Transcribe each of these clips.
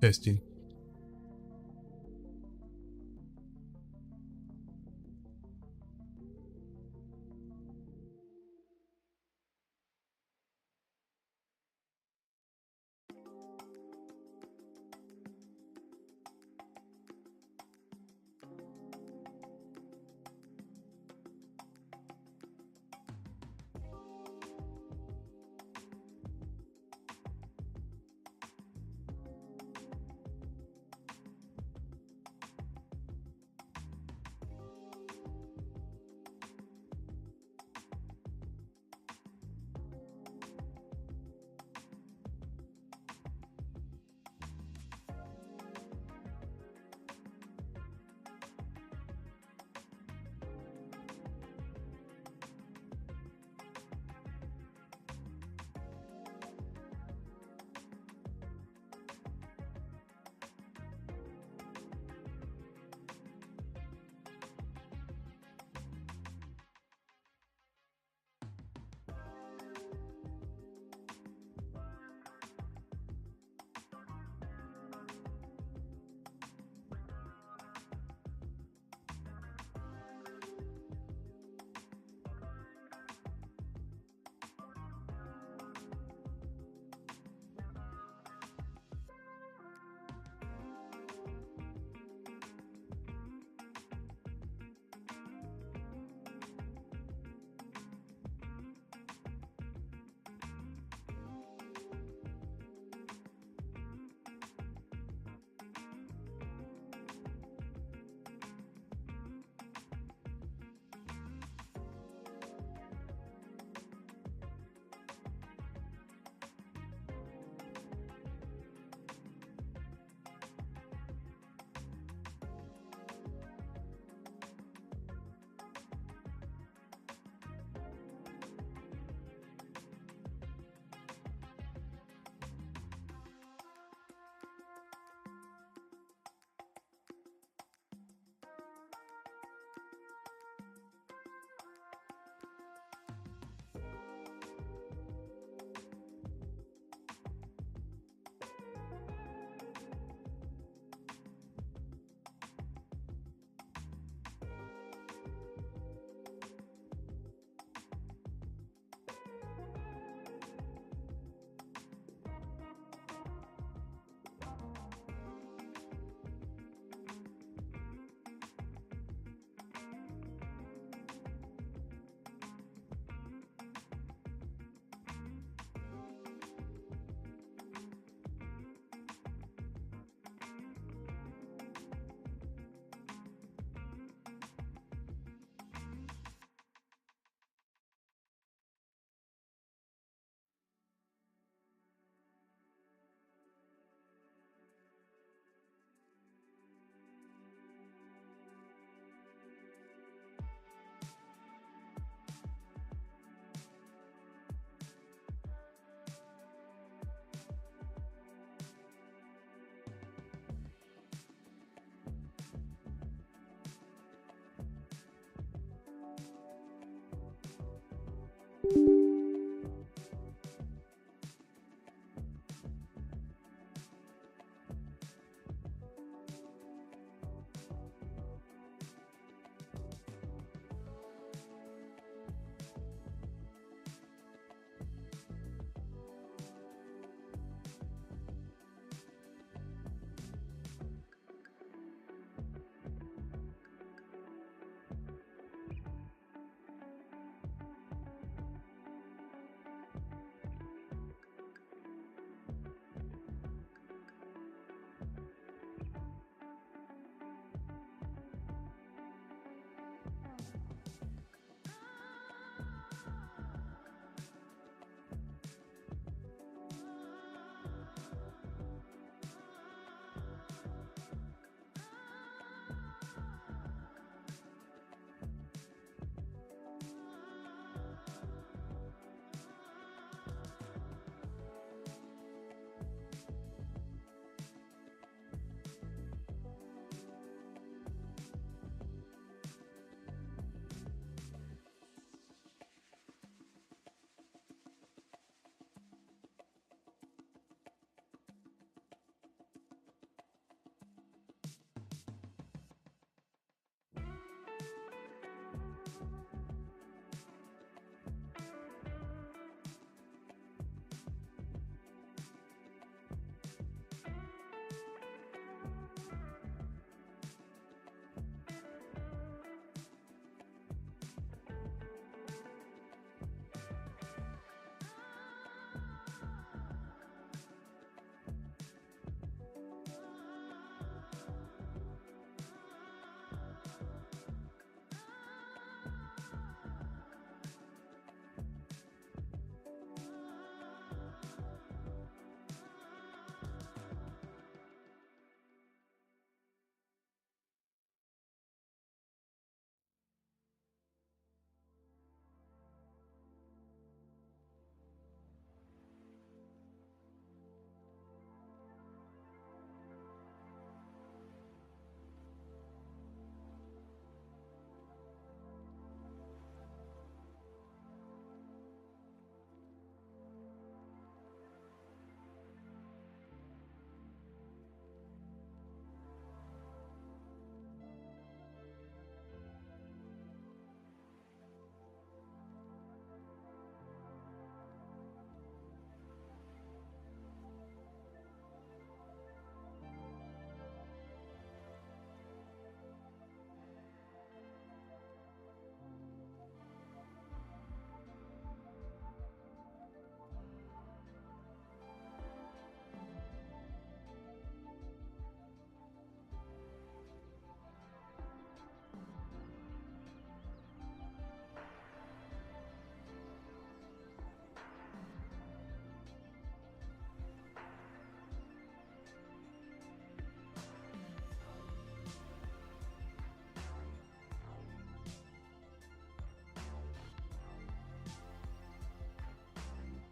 Testing.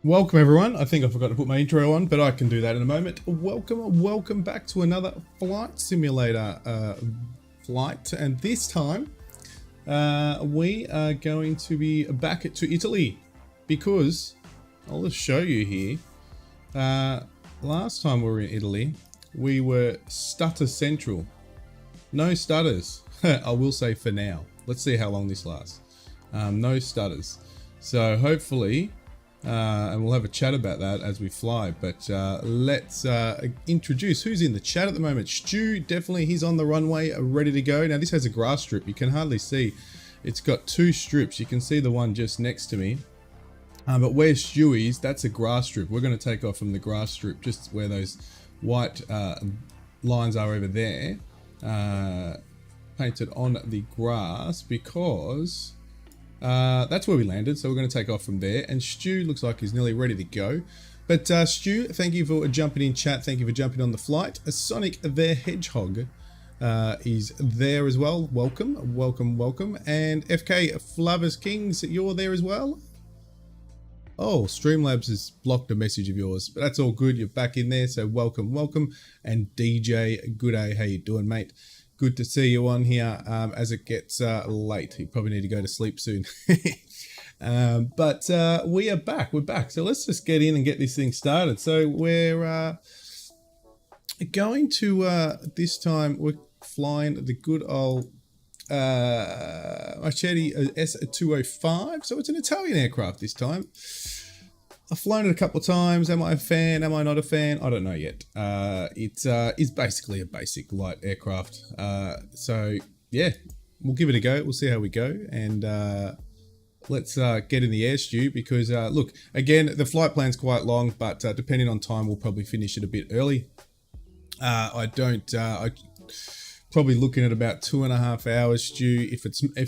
Welcome everyone. I think I forgot to put my intro on, but I can do that in a moment. Welcome back to another flight simulator flight, and this time we are going to be back to Italy because I'll just show you here. Last time we were in Italy, we were stutter central. No stutters. I will say for now. Let's see how long this lasts. No stutters. So hopefully. And we'll have a chat about that as we fly, but let's introduce who's in the chat at the moment. Stu, definitely, he's on the runway, ready to go. Now this has a grass strip, you can hardly see. It's got two strips, you can see the one just next to me. But where Stu is, that's a grass strip. We're going to take off from the grass strip, just where those white lines are over there, painted on the grass, because that's where we landed, so we're going to take off from there. And Stu looks like he's nearly ready to go. But Stu, thank you for jumping in chat. Thank you for jumping on the flight. Sonic the Hedgehog is there as well. Welcome. And FK Flavors Kings, you're there as well. Oh, Streamlabs has blocked a message of yours, but that's all good. You're back in there, so welcome. And DJ, good day. How you doing, mate? Good to see you on here as it gets late. You probably need to go to sleep soon. But we are back. We're back. So let's just get in and get this thing started. So we're going to, this time, we're flying the good old Marchetti S.205. So it's an Italian aircraft this time. I've flown it a couple of times. Am I a fan? Am I not a fan? I don't know yet. It is basically a basic light aircraft. So yeah, we'll give it a go. We'll see how we go. And let's get in the air, Stu, because look, again, the flight plan's quite long, but depending on time, we'll probably finish it a bit early. I probably looking at about 2.5 hours, Stu. If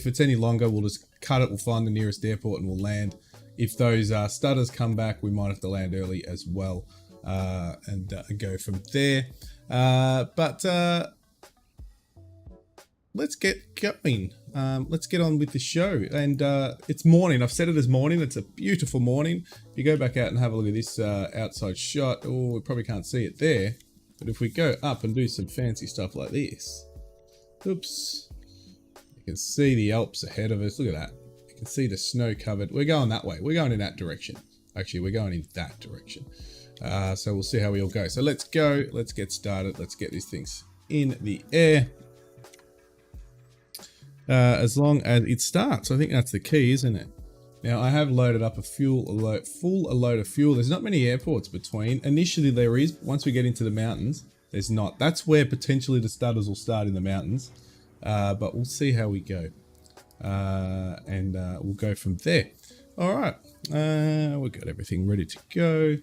it's any longer, we'll just cut it. We'll find the nearest airport and we'll land. If those stutters come back, we might have to land early as well and go from there. But let's get going. Let's get on with the show. And it's morning. I've set it as morning. It's a beautiful morning. If you go back out and have a look at this outside shot, oh, we probably can't see it there. But if we go up and do some fancy stuff like this, oops, you can see the Alps ahead of us. Look at that. See the snow covered. We're going that way. We're going in that direction. Actually, we're going in that direction. So we'll see how we all go. So let's go. Let's get started. Let's get these things in the air. As long as it starts. I think that's the key, isn't it? Now, I have loaded up a full load of fuel. There's not many airports between. Initially, there is. Once we get into the mountains, there's not. That's where potentially the stutters will start, in the mountains. But we'll see how we go. And we'll go from there. All right, we've got everything ready to go.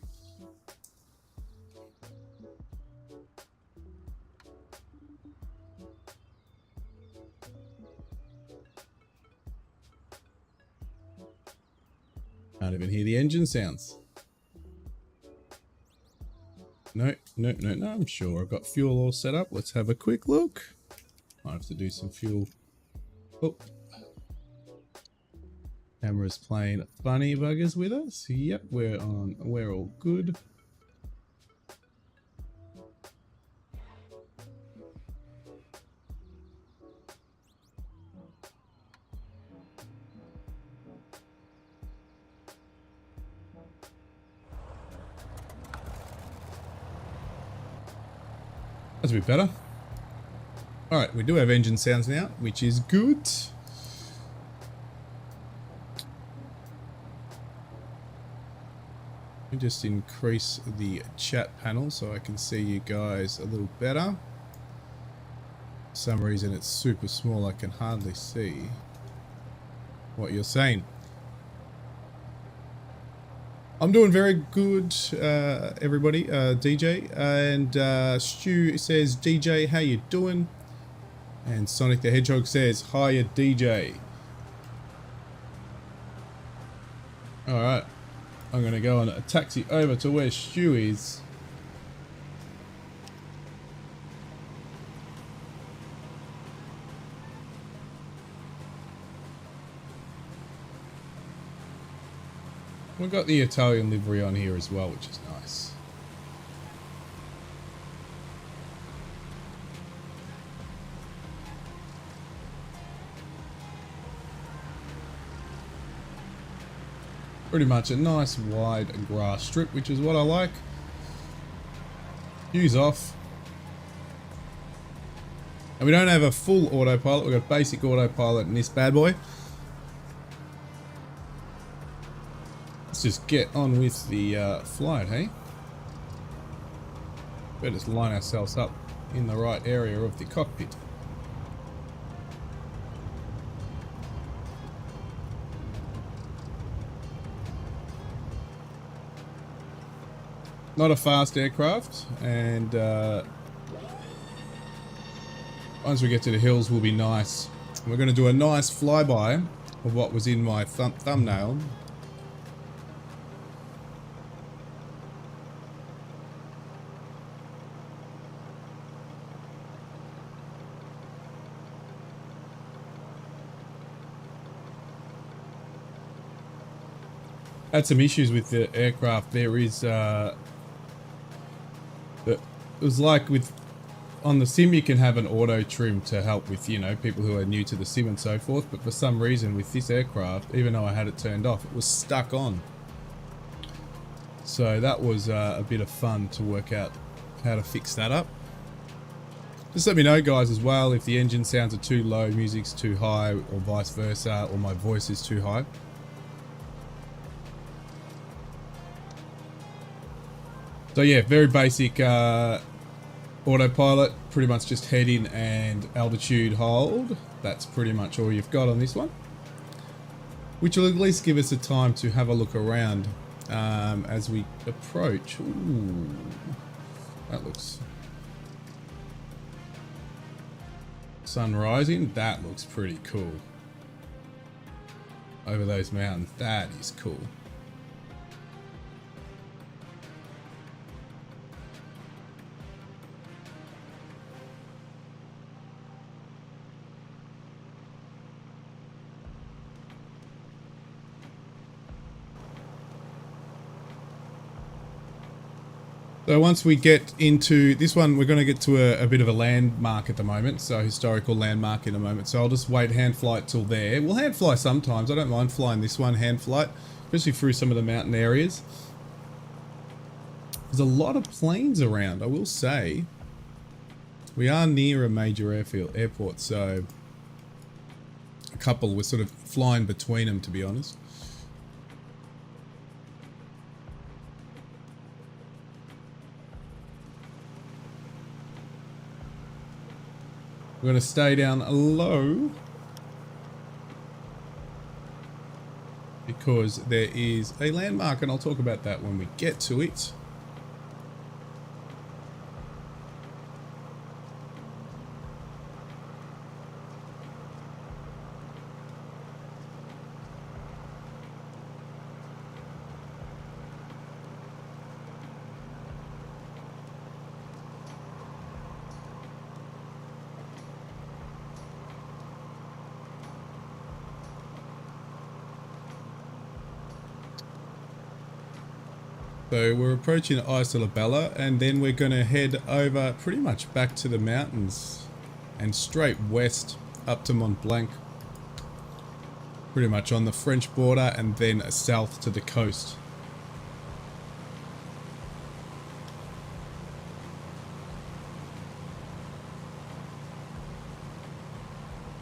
Can't even hear the engine sounds. No, I'm sure I've got fuel all set up. Let's have a quick look. Might have to do some fuel. Oh. Camera's playing funny buggers with us. Yep, we're on. We're all good. That's a bit better. All right, we do have engine sounds now, which is good. Let me just increase the chat panel so I can see you guys a little better. For some reason it's super small, I can hardly see what you're saying. I'm doing very good, everybody. DJ and Stu says, DJ, how you doing? And Sonic the Hedgehog says, hiya, DJ. All right. I'm going to go on a taxi over to where Stu is. We've got the Italian livery on here as well, which is nice. Pretty much a nice wide grass strip, which is what I like. Views off. And we don't have a full autopilot, we've got basic autopilot in this bad boy. Let's just get on with the flight, hey? Better just line ourselves up in the right area of the cockpit. Not a fast aircraft, and once we get to the hills will be nice. We're going to do a nice flyby of what was in my thumbnail. Had some issues with the aircraft. There is it was like with on the sim you can have an auto trim to help with, you know, people who are new to the sim and so forth, but for some reason with this aircraft, even though I had it turned off, it was stuck on. So that was a bit of fun to work out how to fix that up. Just let me know, guys, as well, if the engine sounds are too low, music's too high, or vice versa, or my voice is too high. So yeah, very basic autopilot, pretty much just heading and altitude hold. That's pretty much all you've got on this one. Which will at least give us a time to have a look around as we approach. Ooh, that looks... Sun rising, that looks pretty cool. Over those mountains, that is cool. So once we get into this one, we're going to get to a bit of a landmark at the moment. So historical landmark in a moment. So I'll just wait hand flight till there. We'll hand fly sometimes. I don't mind flying this one hand flight, especially through some of the mountain areas. There's a lot of planes around, I will say. We are near a major airport, so a couple, we're sort of flying between them, to be honest. We're going to stay down low because there is a landmark, and I'll talk about that when we get to it. So we're approaching Isola Bella, and then we're going to head over pretty much back to the mountains and straight west up to Mont Blanc. Pretty much on the French border, and then south to the coast.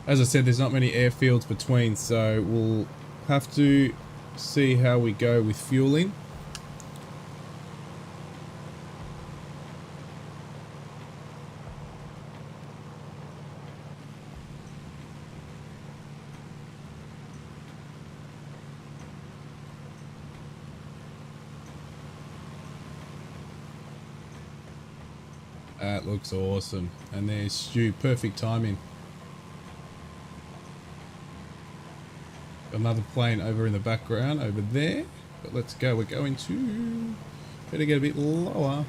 As I said, there's not many airfields between, so we'll have to see how we go with fueling. That looks awesome. And there's Stu, perfect timing. Another plane over in the background over there. But let's go, we're going to... Better get a bit lower.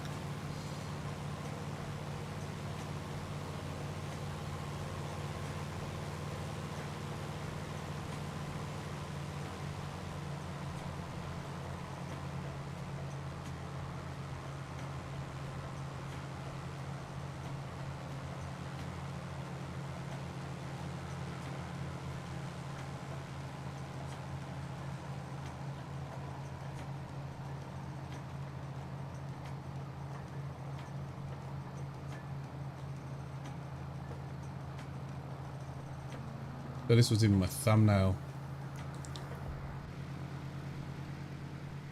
So this was in my thumbnail.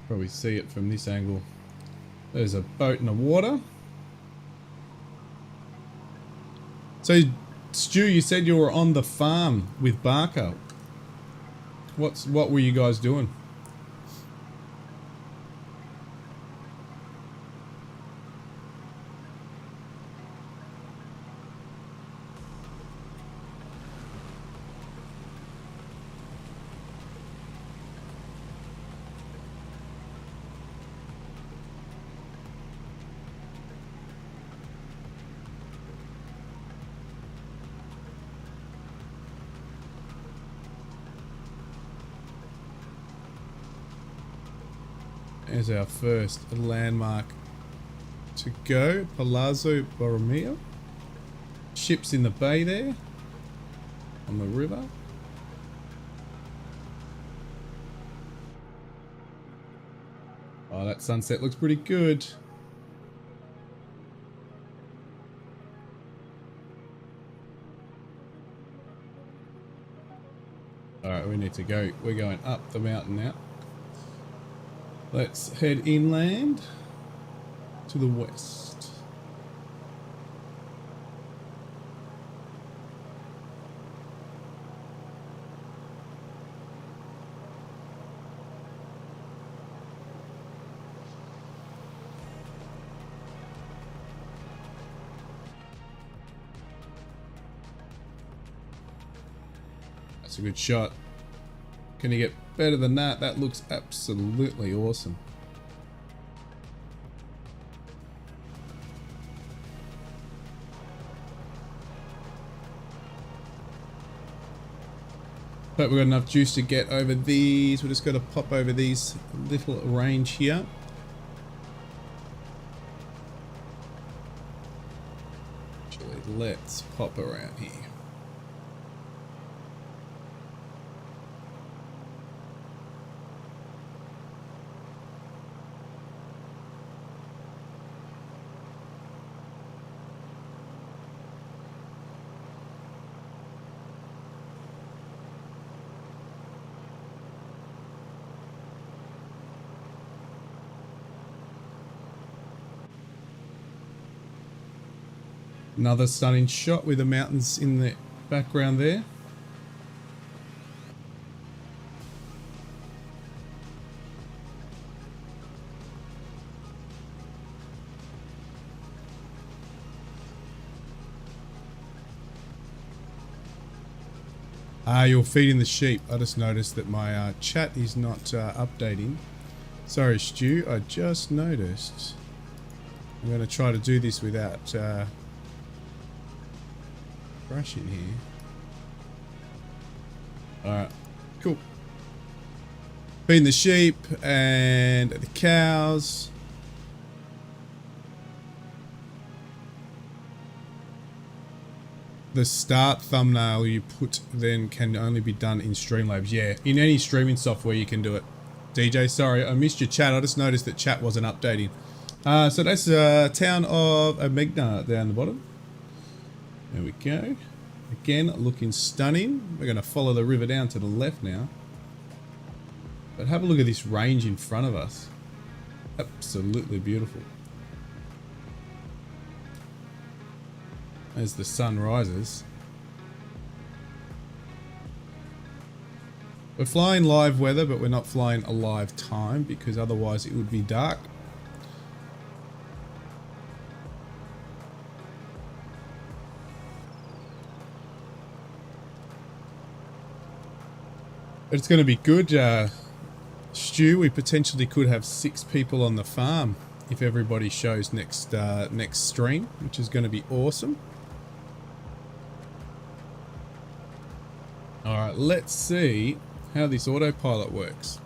Probably see it from this angle. There's a boat in the water. So, Stu, you said you were on the farm with Barker. What were you guys doing? There's our first landmark to go. Palazzo Borromeo. Ships in the bay there. On the river. Oh, that sunset looks pretty good. Alright, we need to go. We're going up the mountain now. Let's head inland to the west. That's a good shot. Can you get better than that? That looks absolutely awesome. But we've got enough juice to get over these. We're just going to pop over these little range here. Actually, let's pop around here. Another stunning shot with the mountains in the background there. You're feeding the sheep. I just noticed that my chat is not updating. Sorry, Stu, I just noticed. I'm going to try to do this without crashing here. Alright, cool. Feeding the sheep and the cows. The start thumbnail you put then can only be done in Streamlabs. Yeah, in any streaming software you can do it. DJ, sorry, I missed your chat. I just noticed that chat wasn't updating. So that's the town of Amegna down the bottom. There we go. Again, looking stunning. We're going to follow the river down to the left now. But have a look at this range in front of us. Absolutely beautiful. As the sun rises. We're flying live weather, but we're not flying a live time because otherwise it would be dark. But it's going to be good. Stu, we potentially could have 6 people on the farm if everybody shows next stream, which is going to be awesome. Alright, let's see how this autopilot works.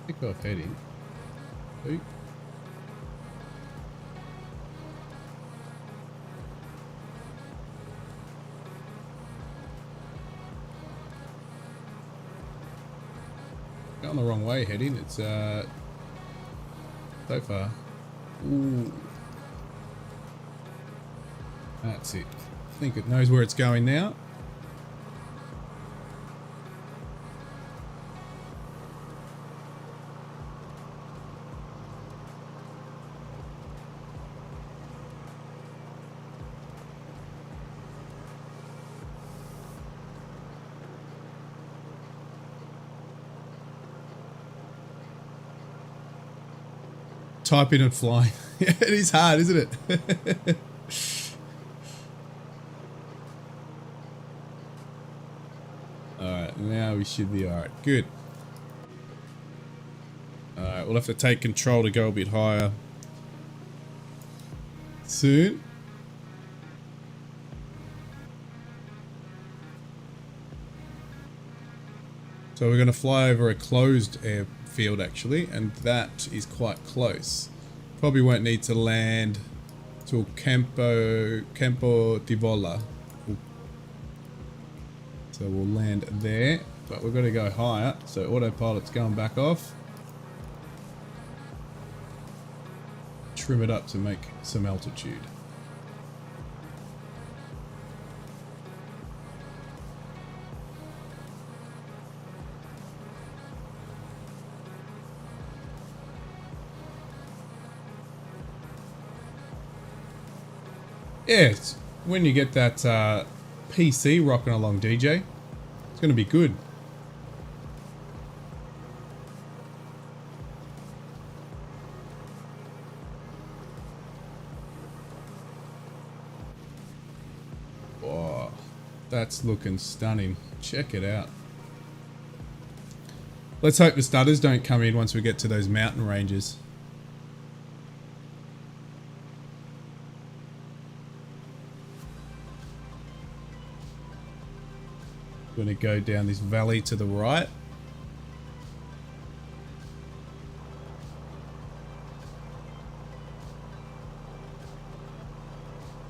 Takeoff heading. Ooh. Going the wrong way heading. It's so far. Ooh. That's it. I think it knows where it's going now. Typing and flying. It is hard, isn't it? Alright, now we should be alright. Good. Alright, we'll have to take control to go a bit higher soon. So we're going to fly over a closed airfield actually, and that is quite close. Probably won't need to land till Campo di Volo. So we'll land there, but we've got to go higher. So autopilot's going back off. Trim it up to make some altitude. Yeah, it's when you get that PC rocking along, DJ, it's going to be good. Oh, that's looking stunning. Check it out. Let's hope the stutters don't come in once we get to those mountain ranges. Going to go down this valley to the right.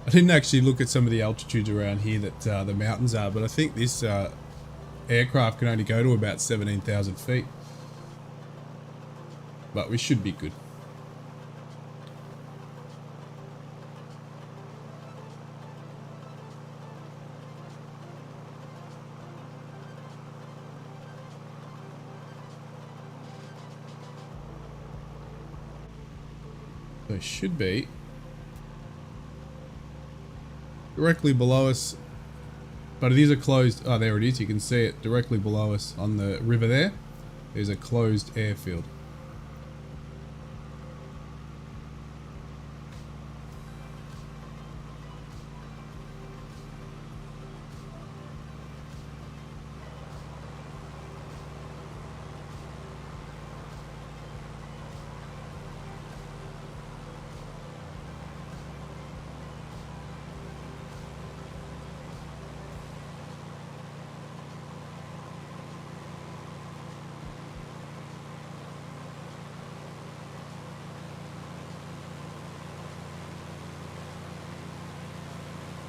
I didn't actually look at some of the altitudes around here that the mountains are, but I think this aircraft can only go to about 17,000 feet. But we should be good. They should be directly below us, but it is a closed, oh there it is, you can see it directly below us on the river there. There's a closed airfield.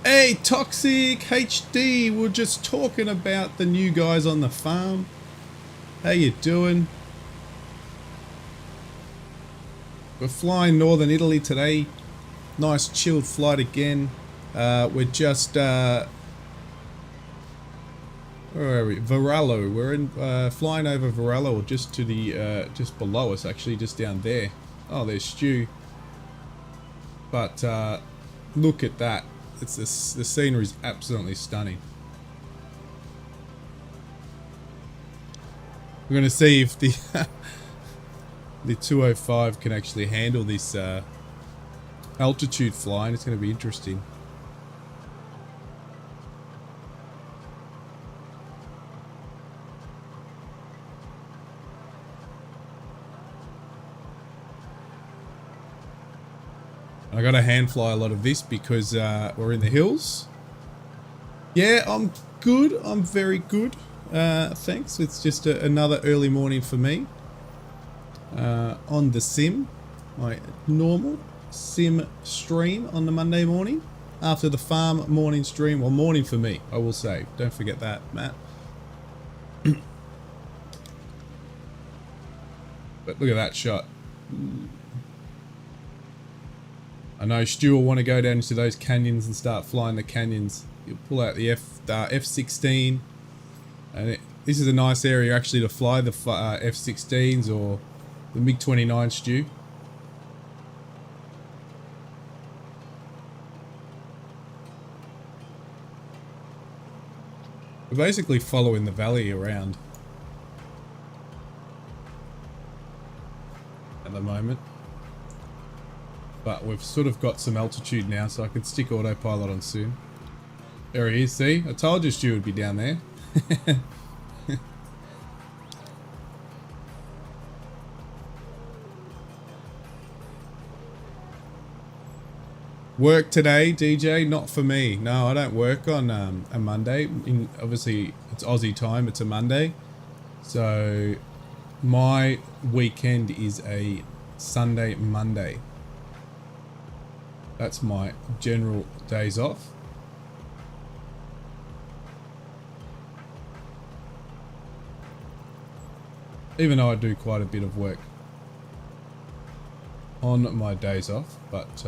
Hey, Toxic HD, we're just talking about the new guys on the farm. How you doing? We're flying northern Italy today. Nice chilled flight again. We're just where are we? Varallo. We're in flying over Varallo, or just to the just below us actually, just down there. Oh, there's Stu. But look at that. It's the scenery is absolutely stunning. We're going to see if the the 205 can actually handle this altitude flying. It's going to be interesting. I got to hand fly a lot of this because we're in the hills. Yeah, I'm good. I'm very good. Thanks. It's just another early morning for me. On the sim. My normal sim stream on the Monday morning. After the farm morning stream. Well, morning for me, I will say. Don't forget that, Matt. But look at that shot. I know Stu will want to go down into those canyons and start flying the canyons. You'll pull out the F-16, and this is a nice area actually to fly the F-16s or the MiG-29, Stu. We're basically following the valley around at the moment. But we've sort of got some altitude now, so I can stick autopilot on soon. There he is, see? I told you Stu would be down there. Work today, DJ? Not for me. No, I don't work on a Monday. Obviously, it's Aussie time. It's a Monday. So, my weekend is a Sunday, Monday. That's my general days off. Even though I do quite a bit of work on my days off, but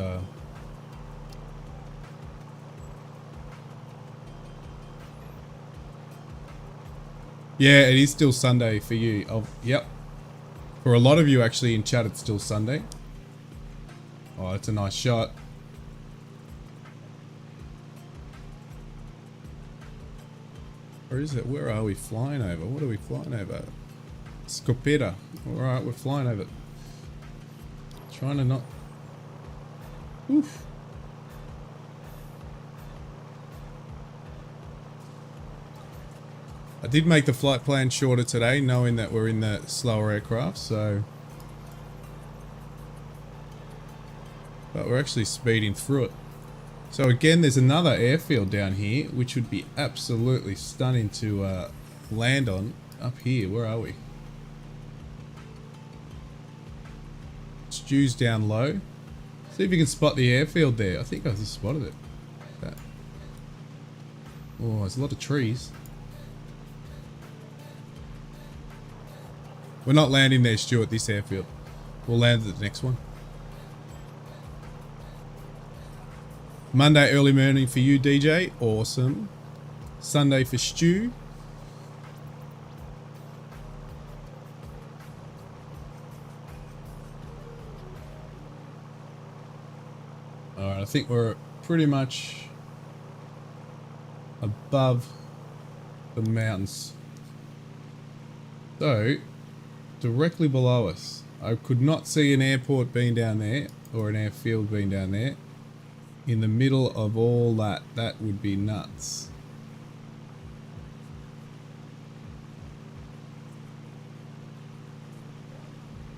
yeah, it is still Sunday for you. Oh, yep. For a lot of you actually in chat, it's still Sunday. Oh, that's a nice shot. Where is it? Where are we flying over? What are we flying over? Scopetta. Alright, we're flying over. Trying to not... Oof. I did make the flight plan shorter today, knowing that we're in the slower aircraft, so... But we're actually speeding through it. So again, there's another airfield down here, which would be absolutely stunning to land on. Up here, where are we? Stu's down low. See if you can spot the airfield there. I think I just spotted it. Oh, there's a lot of trees. We're not landing there, Stu, at this airfield. We'll land at the next one. Monday early morning for you, DJ. Awesome. Sunday for Stu. Alright, I think we're pretty much above the mountains. So, directly below us. I could not see an airport being down there, or an airfield being down there. In the middle of all that, that would be nuts.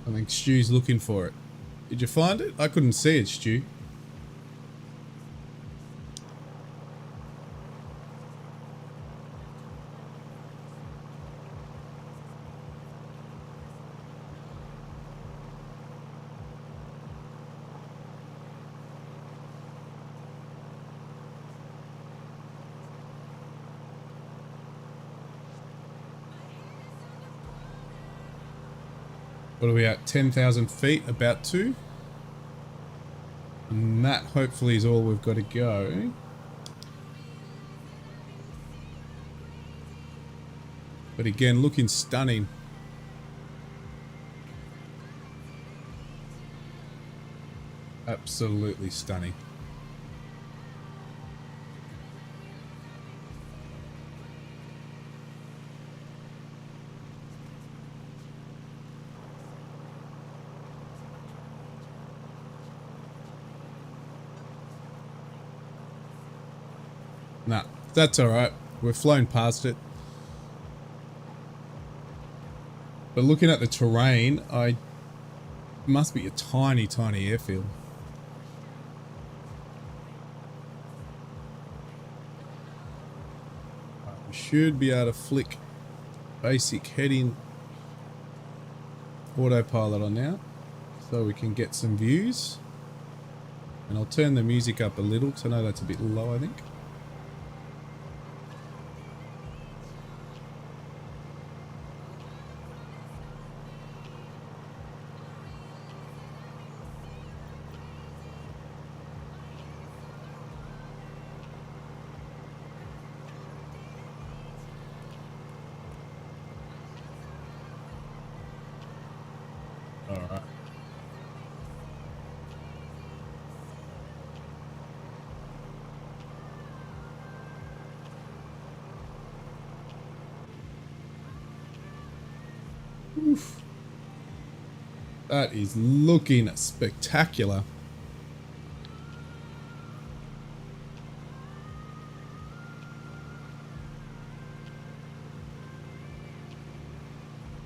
I think Stu's looking for it. Did you find it? I couldn't see it, Stu. What are we at? 10,000 feet, about to. And that hopefully is all we've got to go. But again, looking stunning. Absolutely stunning. Nah, that's alright. We've flown past it. But looking at the terrain, it must be a tiny, tiny airfield. We should be able to flick basic heading autopilot on now, so we can get some views. And I'll turn the music up a little, because I know that's a bit low, I think. All right. Oof. That is looking spectacular.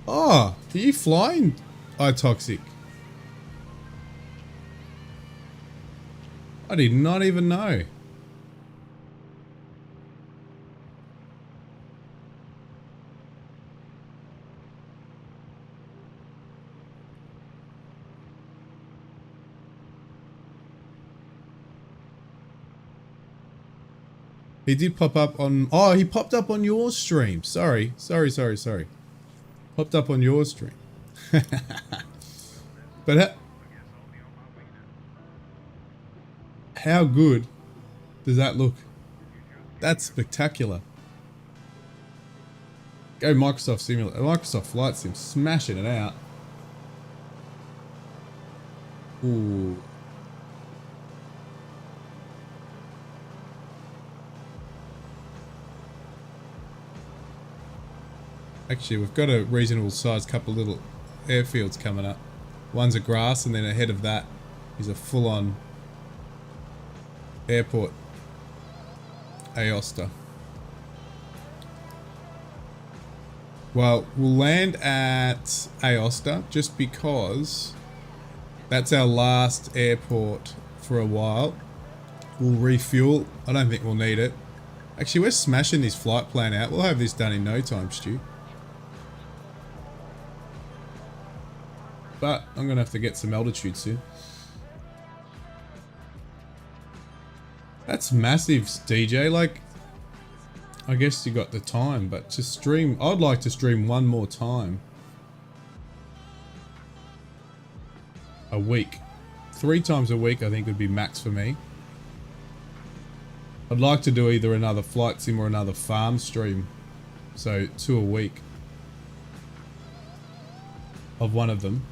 Oh, are you flying, iToxic? I did not even know. He did pop up on... Oh, he popped up on your stream. Sorry. Popped up on your stream. But how good does that look? That's spectacular. Go Microsoft Simulator. Microsoft Flight Sim. Smashing it out. Ooh. Actually, we've got a reasonable sized couple little airfields coming up. One's a grass, and then ahead of that is a full-on airport. Aosta. Well, we'll land at Aosta just because that's our last airport for a while. We'll refuel. I don't think we'll need it. Actually, we're smashing this flight plan out. We'll have this done in no time, Stu. But I'm going to have to get some altitude soon. That's massive, DJ. Like, I guess you got the time, but to stream, I'd like to stream one more time. A week. 3 times a week I think would be max for me. I'd like to do either another flight sim or another farm stream. So 2 a week. Of one of them.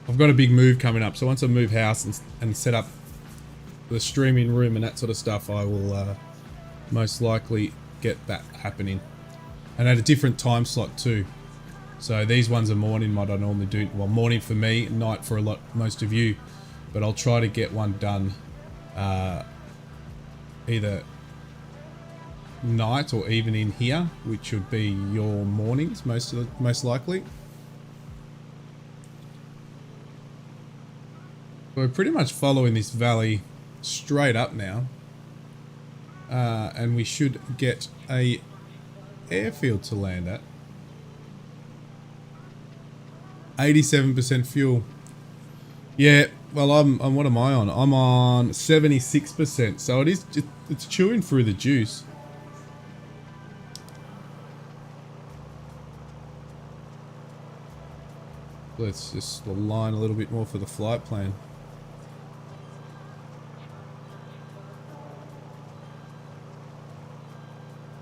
I've got a big move coming up, so once I move house and set up the streaming room and that sort of stuff, I will most likely get that happening. And at a different time slot too. So these ones are morning, what I normally do. Well, morning for me, night for most of you. But I'll try to get one done either night or evening here, which would be your mornings most likely. We're pretty much following this valley straight up now. And we should get a airfield to land at. 87% fuel. Yeah, well, I'm what am I on? I'm on 76%. So it's chewing through the juice. Let's just align a little bit more for the flight plan.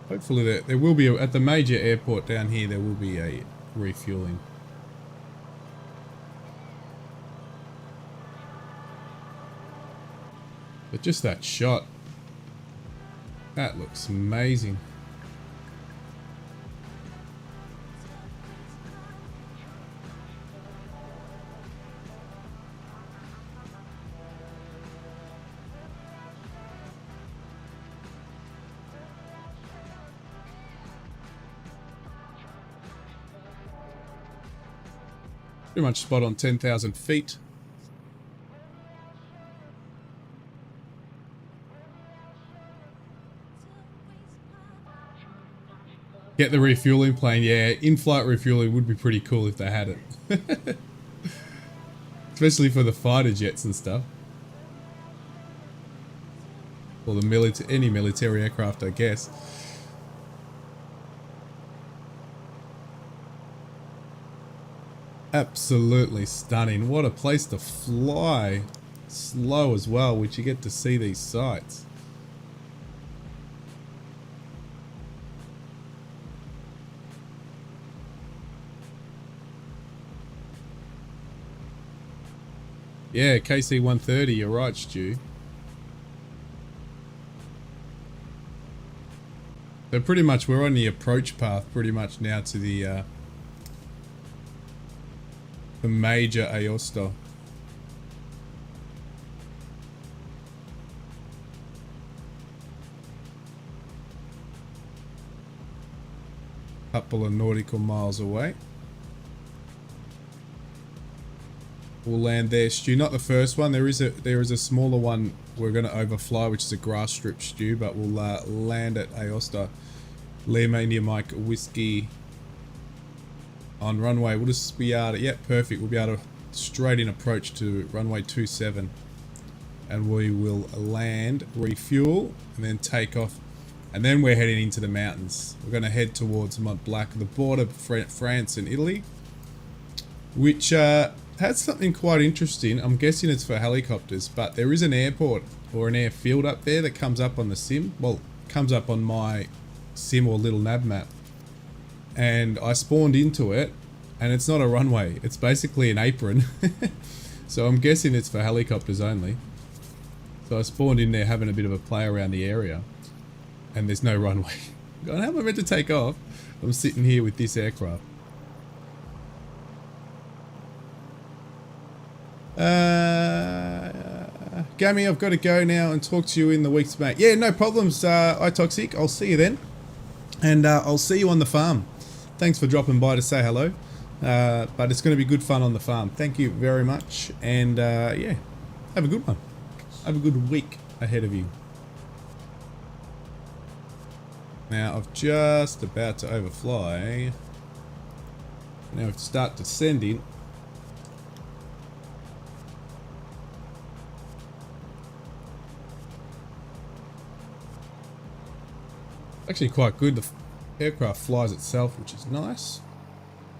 Hopefully there will be, at the major airport down here, there will be a refueling. But just that shot, that looks amazing. Pretty much spot on 10,000 feet. Get the refueling plane. Yeah, in-flight refueling would be pretty cool if they had it. Especially for the fighter jets and stuff. Or the any military aircraft, I guess. Absolutely stunning. What a place to fly. Slow as well, which you get to see these sights. Yeah, KC 130, you're right, Stu. So pretty much we're on the approach path pretty much now to the major Aosta. Couple of nautical miles away. We'll land there, Stu. Not the first one. There is a smaller one we're going to overfly, which is a grass strip, Stu. But we'll land at Aosta. Lima India Mike Whiskey on runway. We'll just be able to, yeah, perfect. We'll be able to straight in approach to runway 27, and we will land, refuel, and then take off. And then we're heading into the mountains. We're going to head towards Mont Blanc, the border of France and Italy, which has something quite interesting. I'm guessing it's for helicopters, but there is an airport or an airfield up there that comes up on the sim. Well, comes up on my sim or little nav map. And I spawned into it, and it's not a runway. It's basically an apron. So I'm guessing it's for helicopters only. So I spawned in there having a bit of a play around the area. And there's no runway. God, how am I meant to take off? I'm sitting here with this aircraft. Gammy, I've got to go now and talk to you in the weeks, mate. Yeah, no problems, iToxic. I'll see you then. And I'll see you on the farm. Thanks for dropping by to say hello. But it's going to be good fun on the farm. Thank you very much. And yeah, have a good one. Have a good week ahead of you. Now, I've just about to overfly. Now we have to start descending. Actually quite good. The aircraft flies itself, which is nice.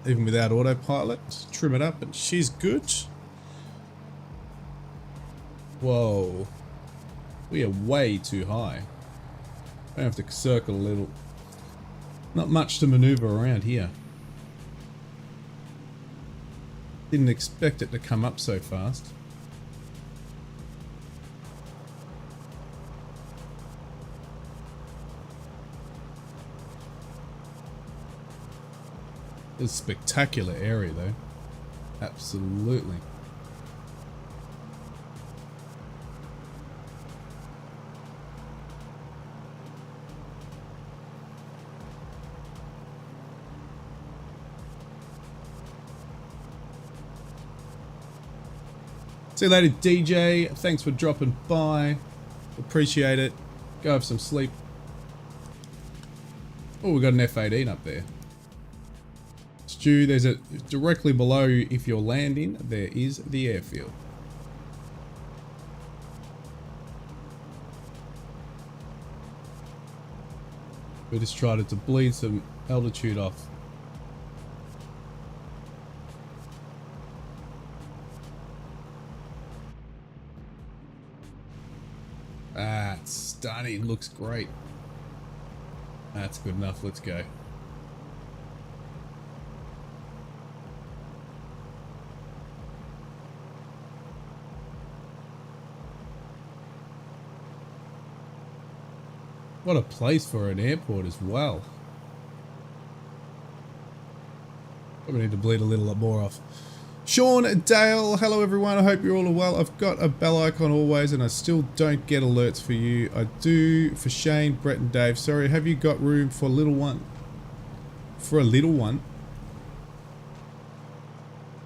Even without autopilot. Just trim it up and she's good. Whoa. We are way too high. I have to circle a little. Not much to maneuver around here. Didn't expect it to come up so fast. It's a spectacular area though. Absolutely. See you later, DJ. Thanks for dropping by. Appreciate it. Go have some sleep. Oh, we got an F-18 up there. Stu, there's a directly below you. If you're landing, there is the airfield. We just tried to bleed some altitude off. Ah, it's stunning. Looks great. That's good enough. Let's go. What a place for an airport as well. Probably need to bleed a little more off. Sean Dale, hello everyone. I hope you're all well. I've got a bell icon always and I still don't get alerts for you. I do for Shane, Brett and Dave. Sorry, have you got room for a little one? For a little one?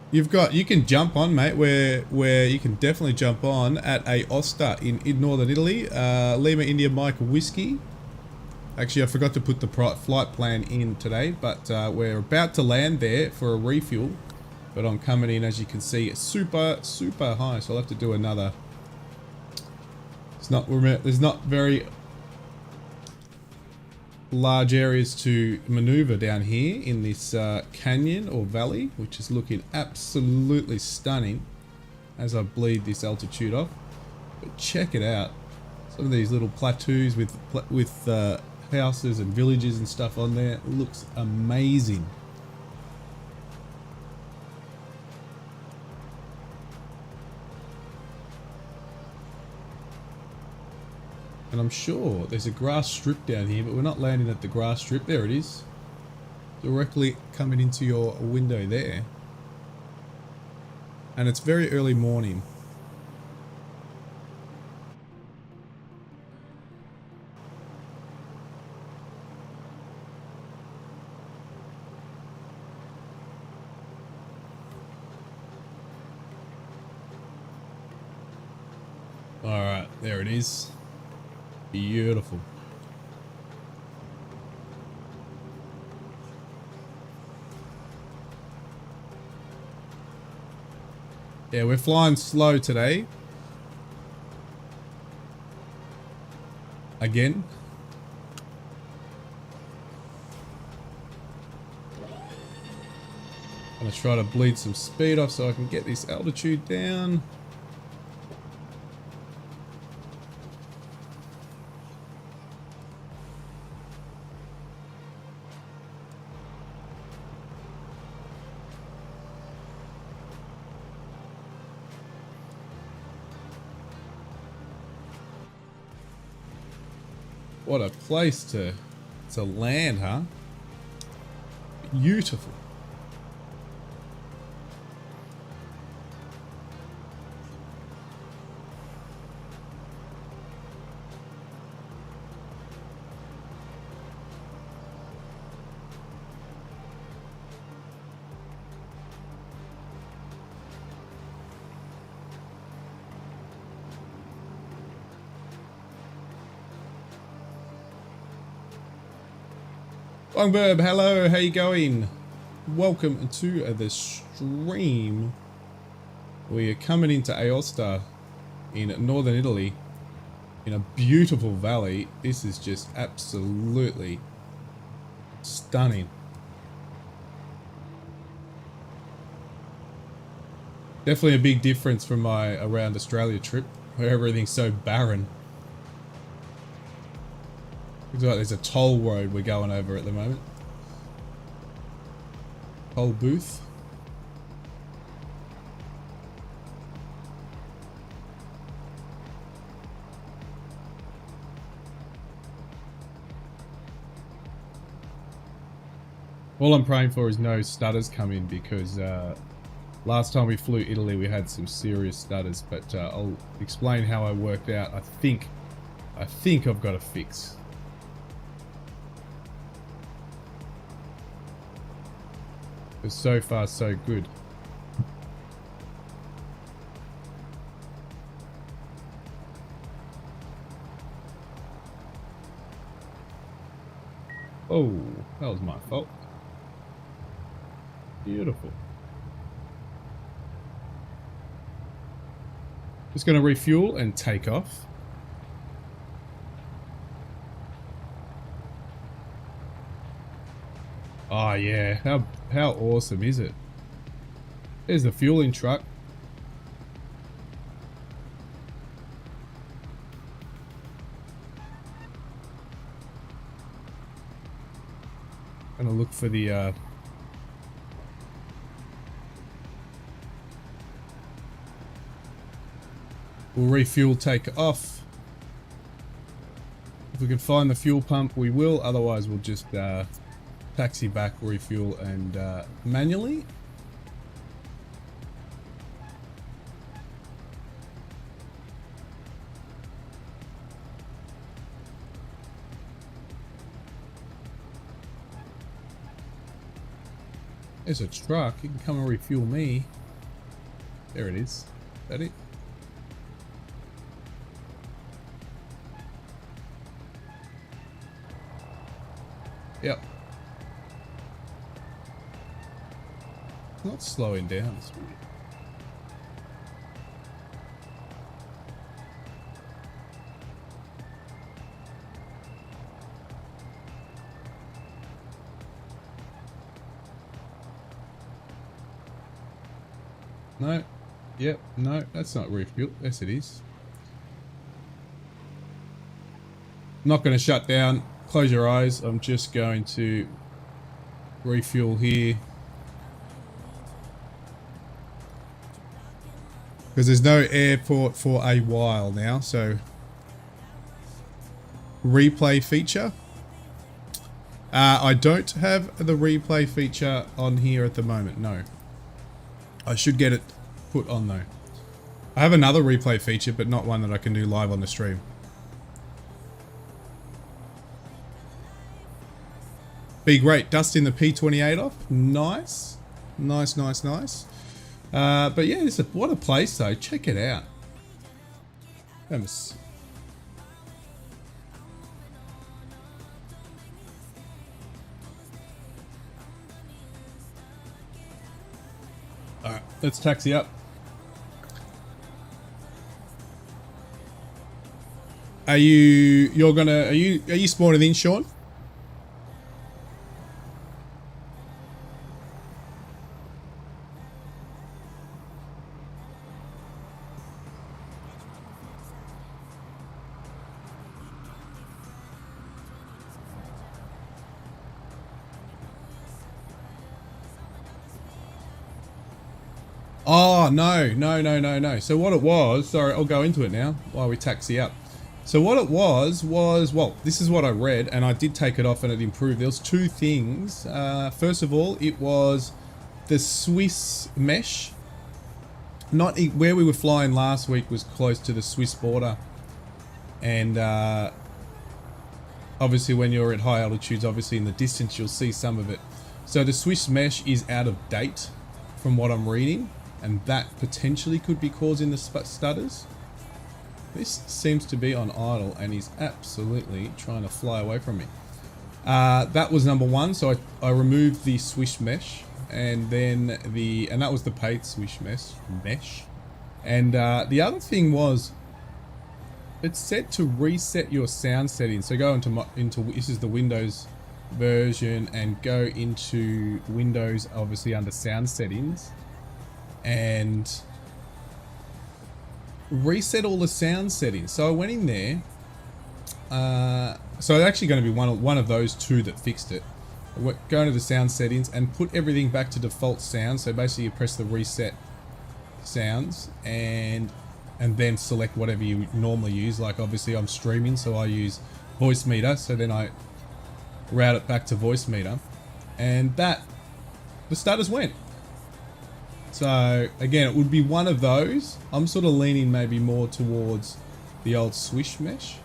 You can jump on, mate, where you can definitely jump on at Aosta in northern Italy. Lima India Mike Whiskey. Actually, I forgot to put the flight plan in today, but we're about to land there for a refuel. But I'm coming in, as you can see, super, super high. So I'll have to do another. There's not very large areas to maneuver down here in this canyon or valley, which is looking absolutely stunning as I bleed this altitude off. But check it out. Some of these little plateaus with houses and villages and stuff on there. It looks amazing. And I'm sure there's a grass strip down here, but we're not landing at the grass strip. There it is. Directly coming into your window there. And it's very early morning. Alright, there it is. Beautiful. Yeah, we're flying slow today. Again. I'm gonna try to bleed some speed off so I can get this altitude down. What a place to land, huh? Beautiful. Longburb, hello, how you going? Welcome to the stream. We are coming into Aosta in northern Italy in a beautiful valley. This is just absolutely stunning. Definitely a big difference from my around Australia trip where everything's so barren. Looks like there's a toll road we're going over at the moment. Toll booth. All I'm praying for is no stutters coming because last time we flew Italy we had some serious stutters, but I'll explain how I worked out. I think I've got a fix. So far so good. Oh, that was my fault. Beautiful. Just going to refuel and take off. Oh yeah, how awesome is it? There's the fueling truck. Gonna look for the we'll refuel, take off. If we can find the fuel pump we will, otherwise we'll just taxi back, refuel, and manually. There's a truck. You can come and refuel me. There it is. Is that it? Yep. Not slowing down. It's weird. No. Yep. No, that's not refuel. Yes, it is. I'm not going to shut down. Close your eyes. I'm just going to refuel here. Because there's no airport for a while now, so replay feature. I don't have the replay feature on here at the moment, no. I should get it put on though. I have another replay feature, but not one that I can do live on the stream. Be great. Dusting the P28 off. Nice. Nice, nice, nice. But yeah, what a place though. Check it out. Alright, let's taxi up. Are you spawning in, Sean? Oh, no. So what it was, sorry, I'll go into it now while we taxi up. So what it was, well, this is what I read, and I did take it off and it improved. There was two things. First of all, it was the Swiss mesh. Not where we were flying last week was close to the Swiss border. And obviously when you're at high altitudes, obviously in the distance, you'll see some of it. So the Swiss mesh is out of date from what I'm reading. And that potentially could be causing the stutters. This seems to be on idle and he's absolutely trying to fly away from me. That was number one. So I removed the Swiss mesh, and then that was the paid Swiss mesh. And the other thing was, it's said to reset your sound settings. So go into this is the Windows version, and go into Windows, obviously under sound settings, and reset all the sound settings. So I went in there. So it's actually going to be one of those two that fixed it. Go into the sound settings and put everything back to default sound. So basically you press the reset sounds and then select whatever you normally use. Like obviously I'm streaming, so I use voice meter. So then I route it back to voice meter, and the stutters went. So again, it would be one of those. I'm sort of leaning maybe more towards the old Swiss mesh.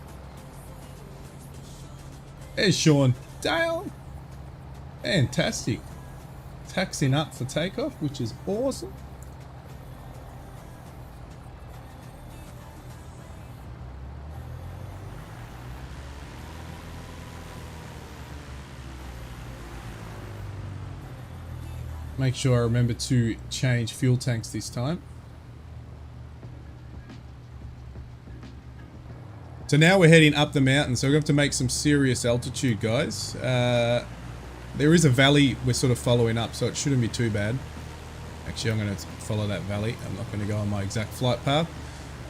There's Sean. Dale. Fantastic. Taxiing up for takeoff, which is awesome. Make sure I remember to change fuel tanks this time. So now we're heading up the mountain, so we're going to have to make some serious altitude, guys. There is a valley we're sort of following up, so it shouldn't be too bad. Actually, I'm going to follow that valley. I'm not going to go on my exact flight path.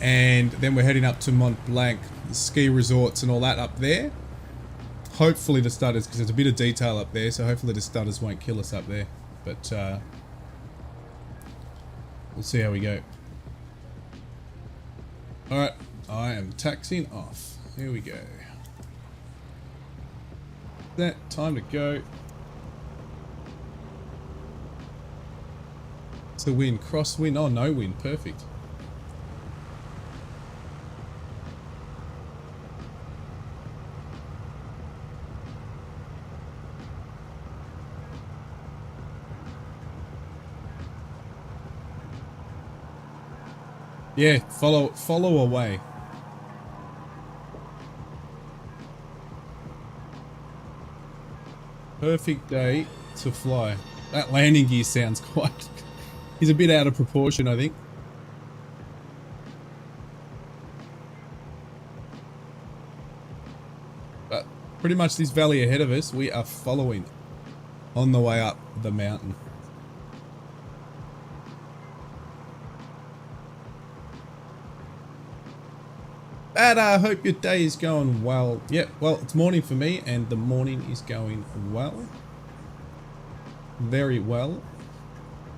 And then we're heading up to Mont Blanc, the ski resorts and all that up there. Hopefully the stutters, because there's a bit of detail up there, so hopefully the stutters won't kill us up there. But we'll see how we go. Alright, I am taxiing off. Here we go. That time to go. It's the wind, crosswind. Oh, no wind, perfect. Yeah, follow away. Perfect day to fly. That landing gear sounds quite... He's a bit out of proportion, I think. But pretty much this valley ahead of us, we are following on the way up the mountain. But I hope your day is going well. Yeah, well, it's morning for me, and the morning is going well. Very well.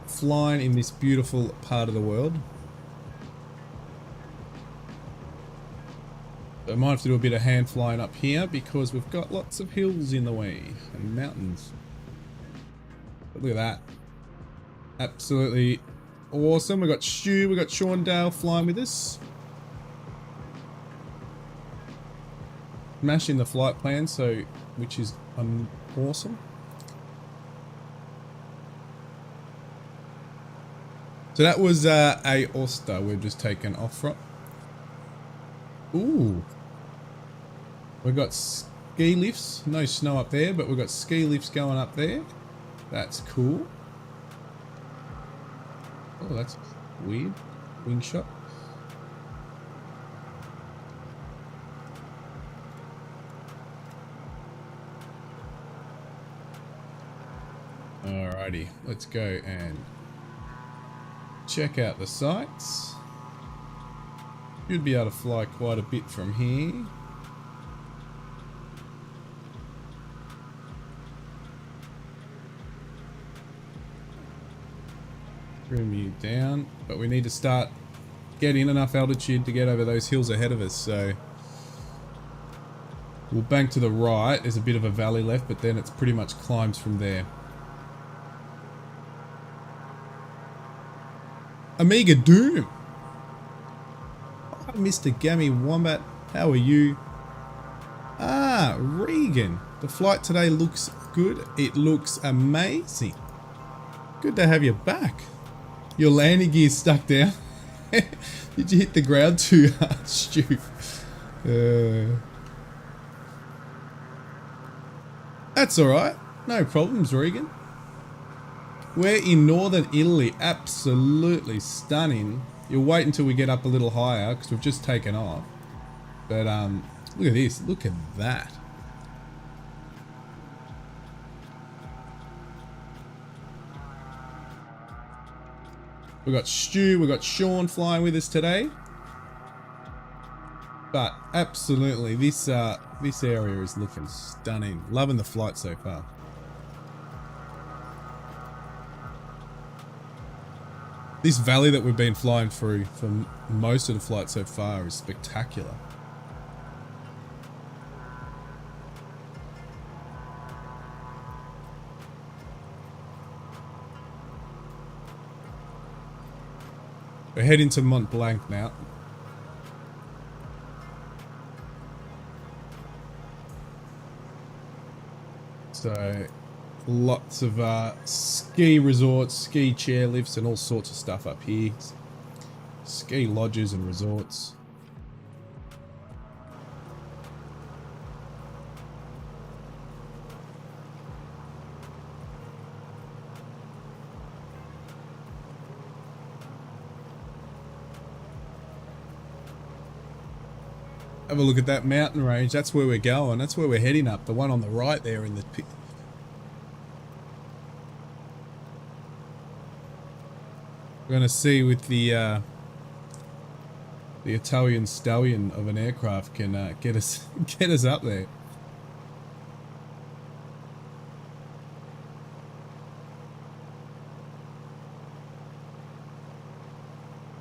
Flying in this beautiful part of the world. So I might have to do a bit of hand flying up here because we've got lots of hills in the way and mountains. But look at that. Absolutely awesome. We've got Stu, we've got Sean Dale flying with us. Smashing the flight plan, so which is awesome. So that was Aosta we've just taken off from. Ooh. We've got ski lifts. No snow up there, but we've got ski lifts going up there. That's cool. Oh, that's weird. Wing shot. Alrighty, let's go and check out the sights. Should be able to fly quite a bit from here. Trim you down, but we need to start getting enough altitude to get over those hills ahead of us, so we'll bank to the right. There's a bit of a valley left, but then it's pretty much climbs from there. Amiga Doom. Oh, Mr. Gammy Wombat, how are you? Ah, Regan. The flight today looks good. It looks amazing. Good to have you back. Your landing gear's stuck down. Did you hit the ground too hard, Stu? That's alright. No problems, Regan. We're in northern Italy, absolutely stunning. You'll wait until we get up a little higher because we've just taken off. But look at this, look at that. We've got Stu, we've got Sean flying with us today. But absolutely, this area is looking stunning. Loving the flight so far. This valley that we've been flying through for most of the flight so far is spectacular. We're heading to Mont Blanc now. So lots of ski resorts, ski chairlifts and all sorts of stuff up here. Ski lodges and resorts. Have a look at that mountain range. That's where we're going. That's where we're heading up. The one on the right there in the pit. We're going to see with the Italian stallion of an aircraft can get us up there.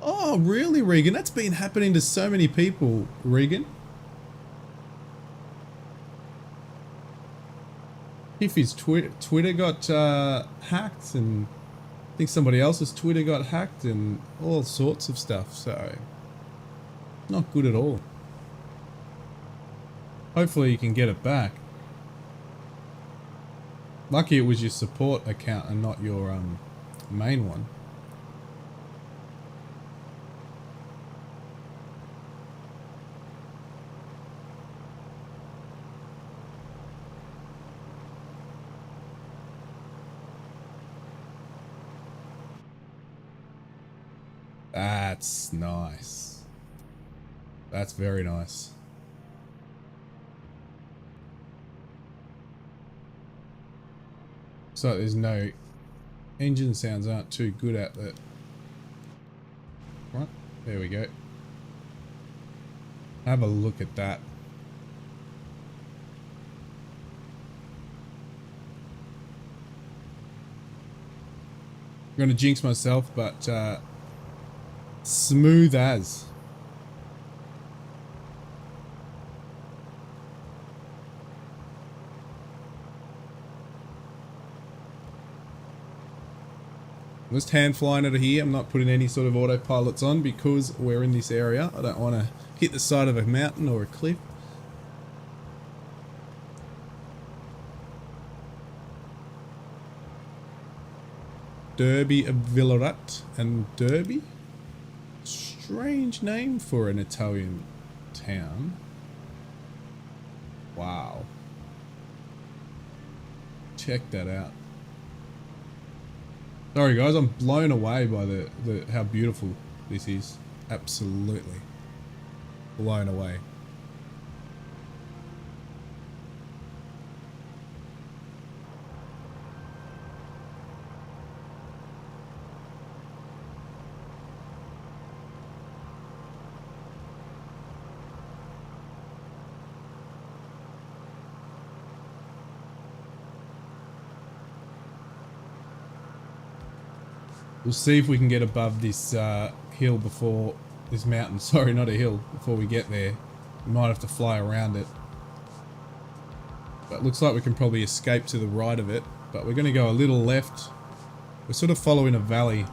Oh, really, Regan? That's been happening to so many people, Regan. Tiffy's Twitter got hacked, and I think somebody else's Twitter got hacked, and all sorts of stuff, so not good at all. Hopefully you can get it back. Lucky it was your support account and not your main one. That's nice. That's very nice. So there's no engine sounds aren't too good at that. Right, there we go. Have a look at that. I'm gonna jinx myself, but smooth as. I'm just hand flying it here. I'm not putting any sort of autopilots on because we're in this area. I don't want to hit the side of a mountain or a cliff. Derby of Villaret and Derby. Strange name for an Italian town. Wow. Check that out. Sorry guys, I'm blown away by the how beautiful this is. Absolutely. Blown away. We'll see if we can get above this hill before this mountain. Sorry, not a hill. Before we get there, we might have to fly around it. But looks like we can probably escape to the right of it. But we're going to go a little left. We're sort of following a valley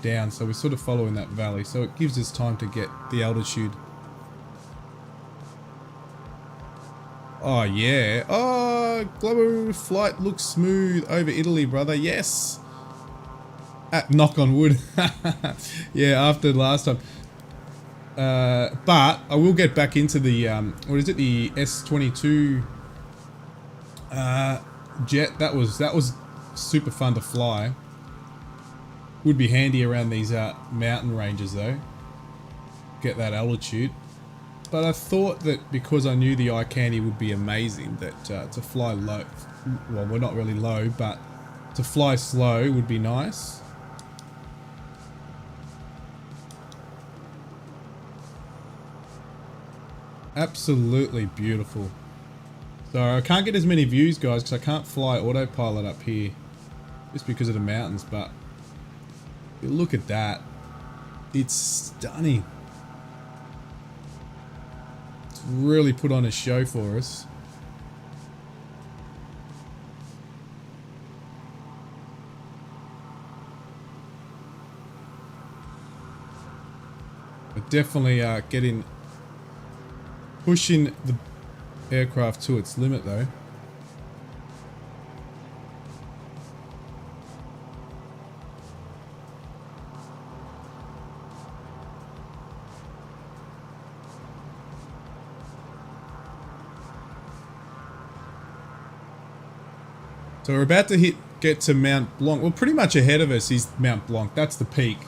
down, so we're sort of following that valley. So it gives us time to get the altitude. Oh yeah. Oh, global flight looks smooth over Italy, brother. Yes. Knock on wood. Yeah, after last time. But I will get back into the what is it, the S22 jet. That was super fun to fly. Would be handy around these mountain ranges though. Get that altitude. But I thought that because I knew the eye candy would be amazing, that to fly low, well, we're not really low, but to fly slow would be nice. Absolutely beautiful. So I can't get as many views, guys, because I can't fly autopilot up here just because of the mountains, but look at that. It's stunning. It's really put on a show for us. But definitely pushing the aircraft to its limit though. So we're about to get to Mont Blanc. Well, pretty much ahead of us is Mont Blanc. That's the peak.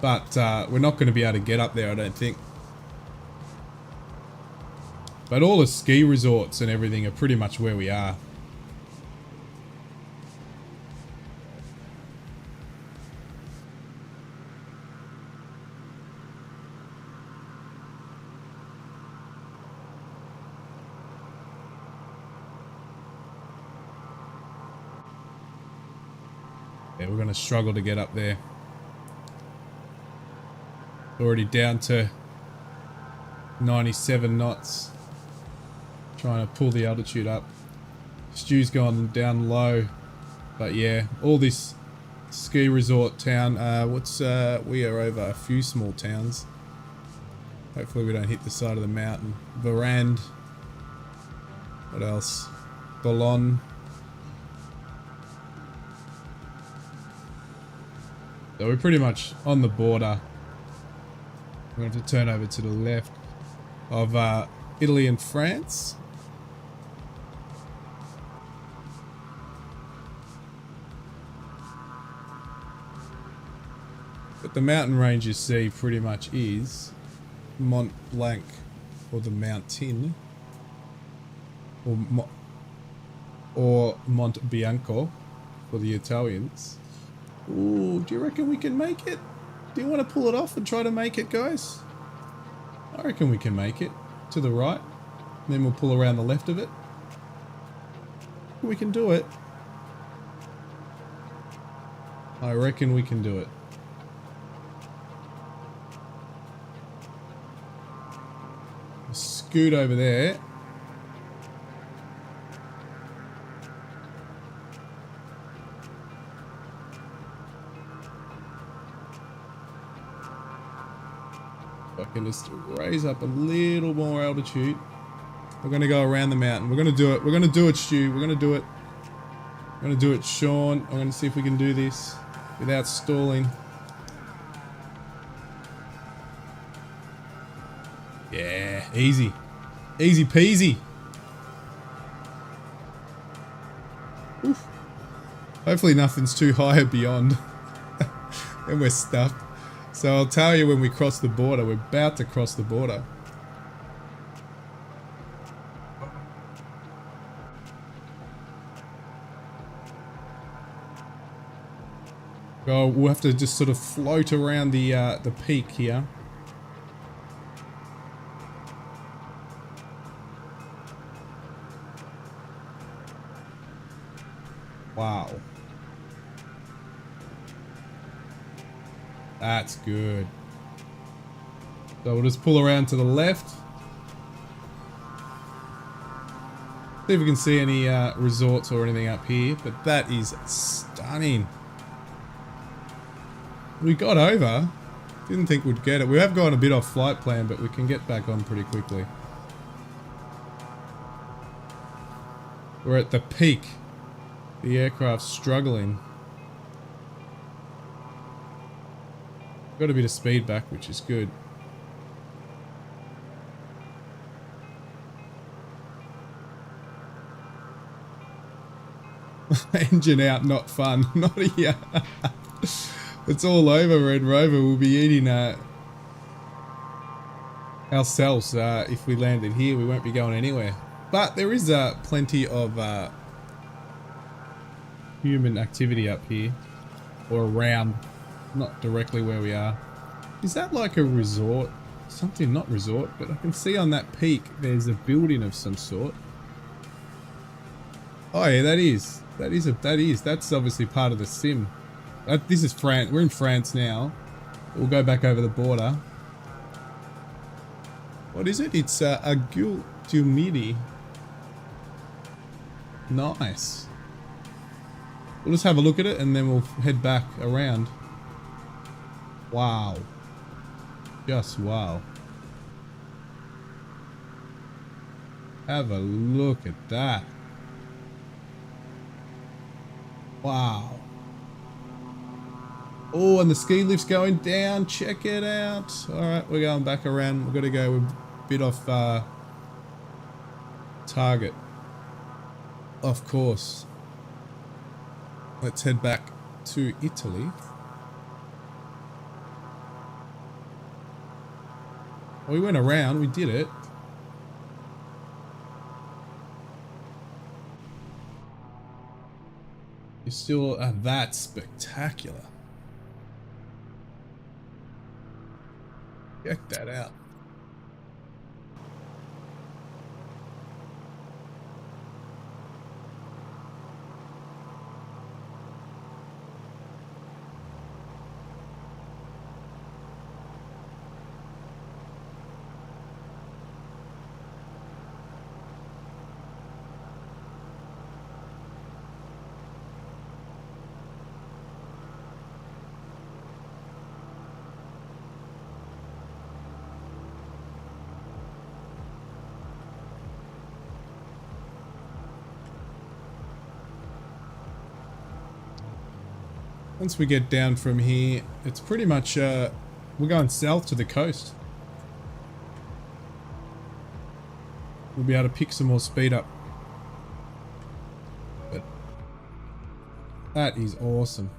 But we're not going to be able to get up there, I don't think. But all the ski resorts and everything are pretty much where we are. Yeah, we're going to struggle to get up there. Already down to 97 knots. Trying to pull the altitude up. Stu's gone down low. But yeah, all this ski resort town. We are over a few small towns. Hopefully we don't hit the side of the mountain. Varand. What else? Boulogne. So we're pretty much on the border. We're going to turn over to the left of Italy and France. But the mountain range you see pretty much is Mont Blanc, or the Mountain, or Mont Bianco for the Italians. Ooh, do you reckon we can make it? Do you want to pull it off and try to make it, guys? I reckon we can make it to the right. And then we'll pull around the left of it. We can do it. I reckon we can do it. Scoot over there. Can just raise up a little more altitude. We're going to go around the mountain. We're going to do it. We're going to do it, Stu. We're going to do it. We're going to do it, Sean. I'm going to see if we can do this without stalling. Yeah, easy. Easy peasy. Oof. Hopefully nothing's too high or beyond. And we're stuffed. So I'll tell you when we cross the border. We're about to cross the border. Oh, we'll have to just sort of float around the peak here. Wow. That's good. So we'll just pull around to the left. See if we can see any resorts or anything up here, but that is stunning. We got over. Didn't think we'd get it. We have gone a bit off flight plan, but we can get back on pretty quickly. We're at the peak. The aircraft's struggling. Got a bit of speed back, which is good. Engine out, not fun. Not here. It's all over, Red Rover. We'll be eating ourselves if we landed here. We won't be going anywhere. But there is plenty of human activity up here. Or around. Not directly where we are. Is that like a resort? Something, not resort, but I can see on that peak there's a building of some sort. Oh yeah, that is. That's obviously part of the sim. This is France. We're in France now. We'll go back over the border. What is it? It's a Gulmidi. Nice. We'll just have a look at it and then we'll head back around. Wow. Just wow. Have a look at that. Wow. Oh, and the ski lift's going down. Check it out. Alright, we're going back around. We've got to go a bit off target. Of course. Let's head back to Italy. We went around. We did it. You still are that spectacular. Check that out. Once we get down from here, it's pretty much, we're going south to the coast. We'll be able to pick some more speed up. But that is awesome.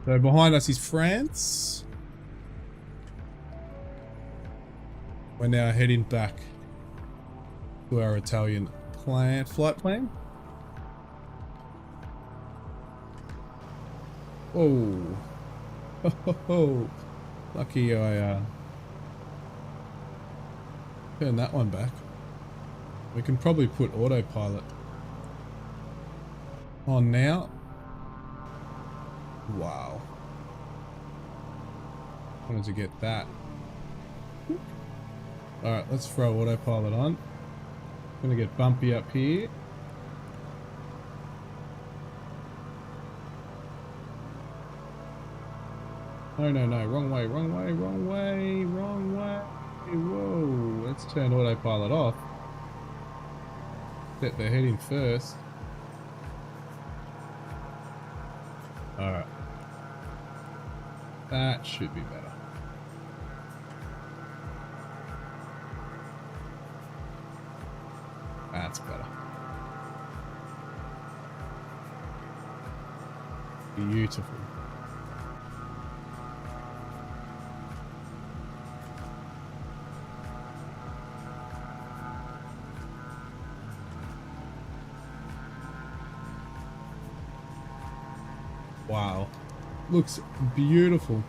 So behind us is France. We're now heading back to our Italian flight plan. Oh, ho. Lucky I turned that one back. We can probably put autopilot on now. Wow. Wanted to get that. Alright, let's throw autopilot on. Gonna get bumpy up here. No, no, no. Wrong way, wrong way, wrong way, wrong way. Whoa. Let's turn autopilot off. Set the heading first. Alright. That should be better. That's better. Beautiful. Wow. Looks beautiful.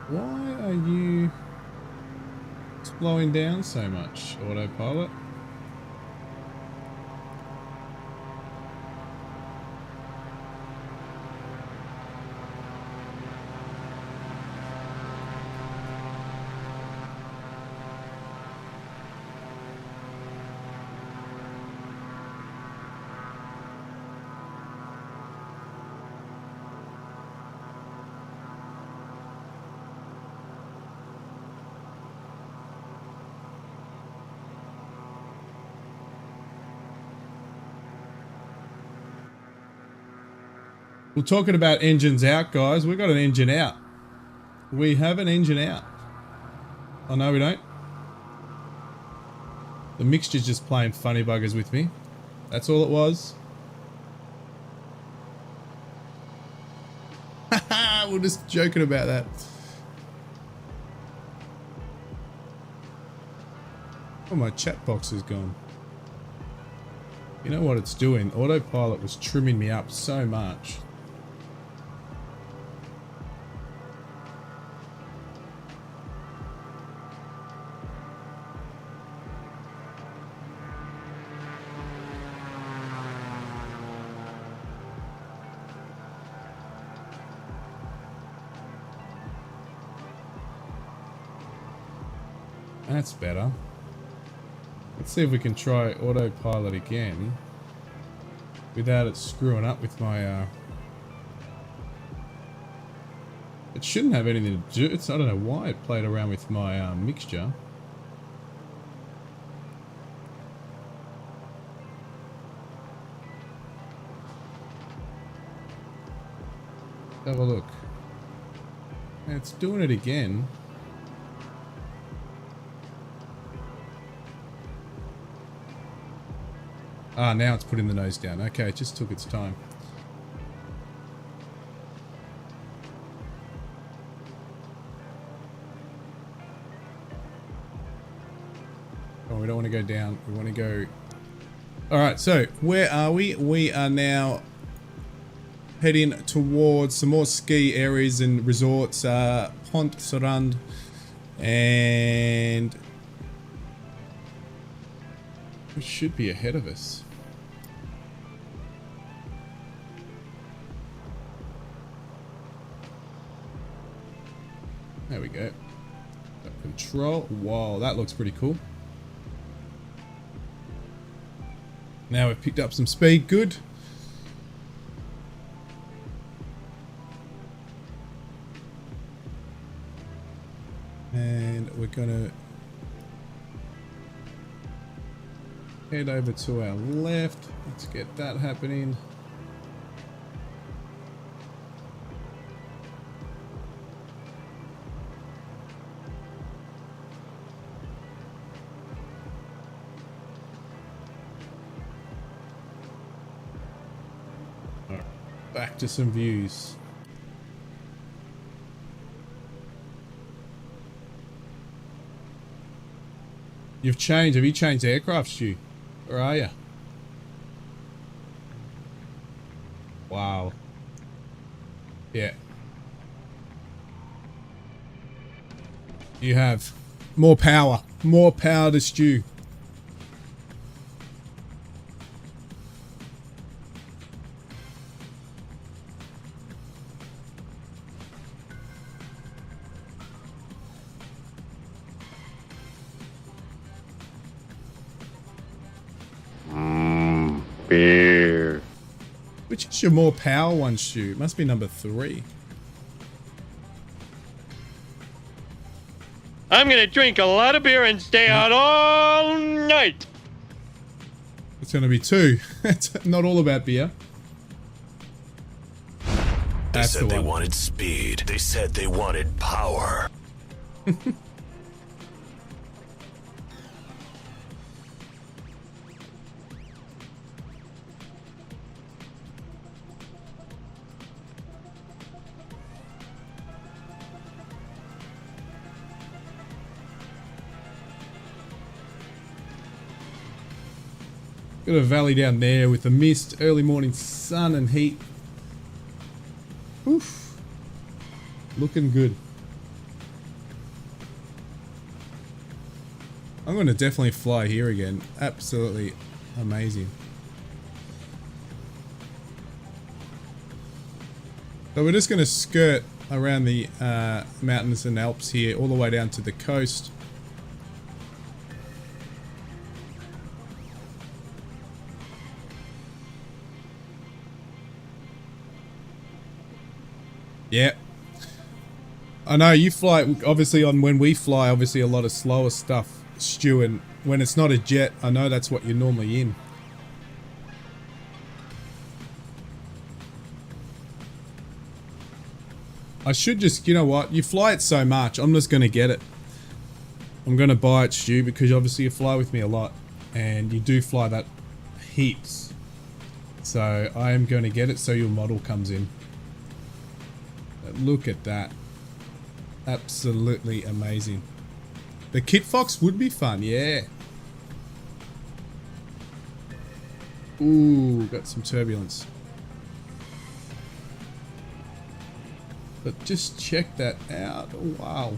Why are you slowing down so much, autopilot? We're talking about engines out, guys. We've got an engine out. We have an engine out. Oh, no, we don't. The mixture's just playing funny buggers with me. That's all it was. Haha, we're just joking about that. Oh, my chat box is gone. You know what it's doing? Autopilot was trimming me up so much. That's better. Let's see if we can try autopilot again without it screwing up with my it shouldn't have anything to do. I don't know why it played around with my mixture. Have a look. It's doing it again. Ah, now it's putting the nose down. Okay, it just took its time. Oh, we don't want to go down. We want to go... Alright, so where are we? We are now heading towards some more ski areas and resorts. Pont Sorand and... it should be ahead of us. There we go. Got control. Whoa, that looks pretty cool. Now we've picked up some speed. Good. And we're gonna head over to our left. Let's get that happening. All right, back to some views. You've changed. Have you changed aircraft, Stu? Where are you? Wow. Yeah. You have more power. More power to Stu. Beer. Which is your more power one, Stu? It must be number 3. I'm gonna drink a lot of beer and stay out all night. It's going to be 2. It's not all about beer. They said they wanted speed. They said they wanted power. Got a valley down there with the mist, early morning sun and heat. Oof. Looking good. I'm going to definitely fly here again. Absolutely amazing. So we're just going to skirt around the mountains and Alps here all the way down to the coast. Yeah. I know you fly, obviously when we fly, obviously a lot of slower stuff, Stu, and when it's not a jet, I know that's what you're normally in. I should just, you know what, you fly it so much, I'm just going to get it. I'm going to buy it, Stu, because obviously you fly with me a lot, and you do fly that heaps. So I am going to get it so your model comes in. Look at that. Absolutely amazing. The Kit Fox would be fun, yeah. Ooh, got some turbulence. But just check that out. Oh, wow.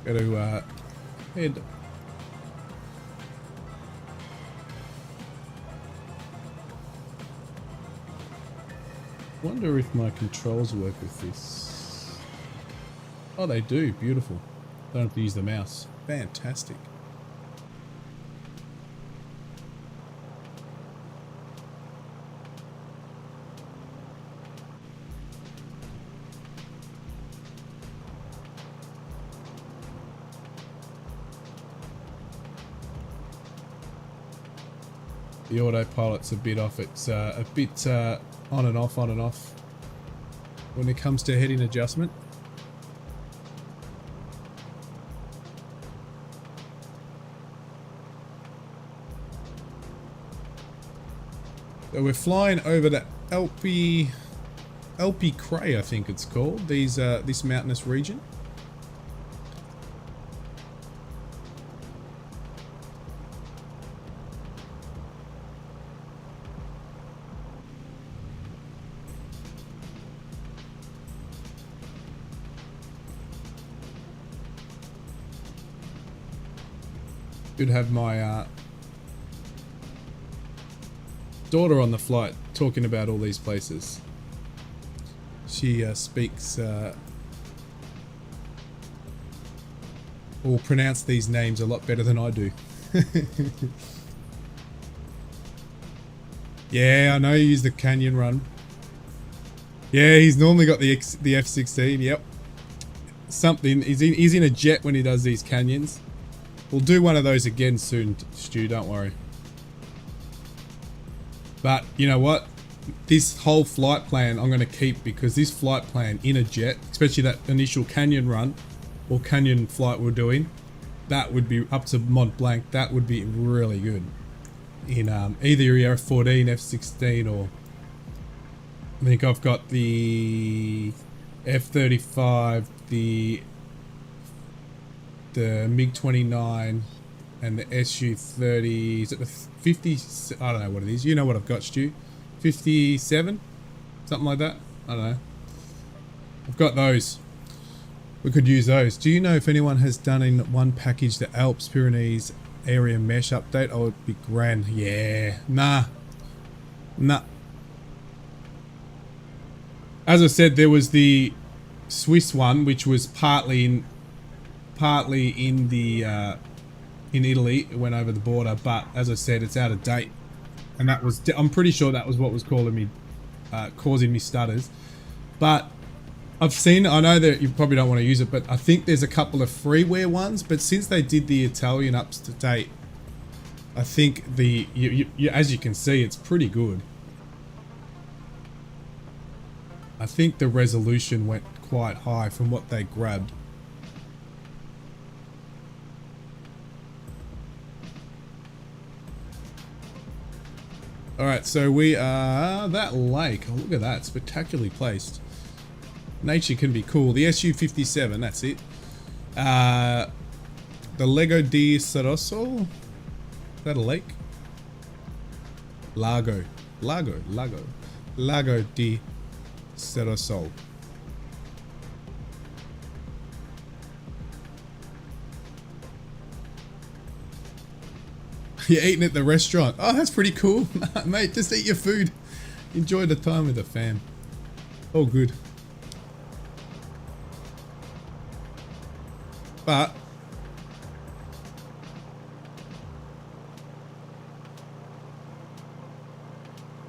Got to head. Wonder if my controls work with this. Oh, they do. Beautiful. Don't have to use the mouse. Fantastic. The autopilot's a bit off. It's a bit on and off when it comes to heading adjustment. So we're flying over the Alpi Cray, I think it's called. This mountainous region. Should have my daughter on the flight talking about all these places. She speaks or pronounce these names a lot better than I do. Yeah, I know you use the canyon run. Yeah, he's normally got the F-16. Yep. Something. He's in a jet when he does these canyons. We'll do one of those again soon, Stu, don't worry. But, you know what? This whole flight plan I'm going to keep, because this flight plan in a jet, especially that initial canyon run, or canyon flight we're doing, that would be up to Mont Blanc, that would be really good. In either your F-14, F-16, or... I think I've got the F-35, the MiG-29 and the Su-30. Is it the 50? I don't know what it is. You know what I've got, Stu. 57? Something like that. I don't know. I've got those. We could use those. Do you know if anyone has done in one package the Alps Pyrenees area mesh update? Oh, it'd be grand. Yeah. Nah. As I said, there was the Swiss one, which was partly in partly in the in Italy. It went over the border, but as I said, it's out of date, and that was, I'm pretty sure that was what was causing me stutters. But I've seen, I know that you probably don't want to use it, but I think there's a couple of freeware ones. But since they did the Italian up to date, I think as you can see, it's pretty good. I think the resolution went quite high from what they grabbed. Alright, so we are that lake. Oh, look at that, spectacularly placed. Nature can be cool. The SU-57, that's it. The LIQU di Sarosol. Is that a lake? Lago di Sarosol. You're eating at the restaurant. Oh, that's pretty cool. Mate, just eat your food. Enjoy the time with the fam. All good. But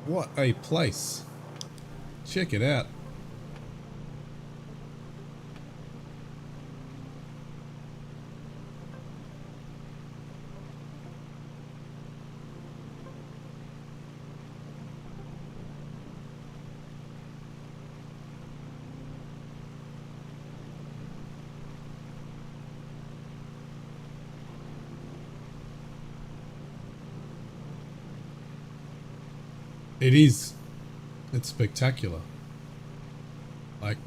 what a place. Check it out. It is. It's spectacular. Like,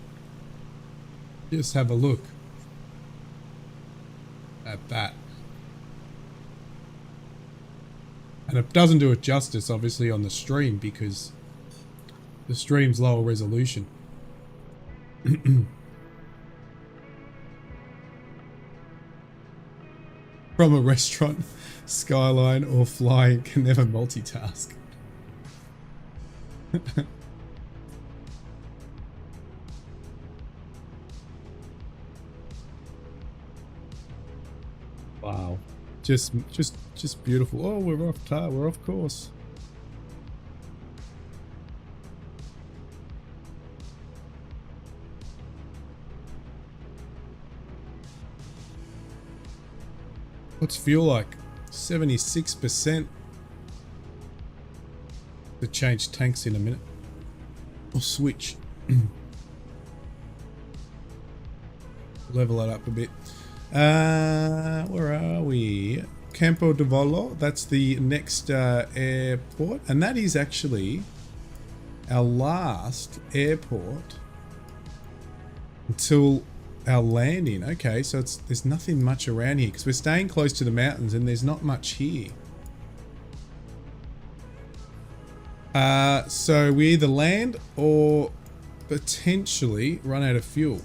just have a look at that. And it doesn't do it justice, obviously, on the stream, because the stream's lower resolution. From a restaurant, skyline, or flying can never multitask. Wow, just beautiful. Oh, we're off course. What's fuel like? 76%. To change tanks in a minute. Or switch. Level it up a bit. Where are we? Campo de Volo. That's the next airport. And that is actually our last airport until our landing. Okay, so there's nothing much around here because we're staying close to the mountains and there's not much here. So we either land or potentially run out of fuel.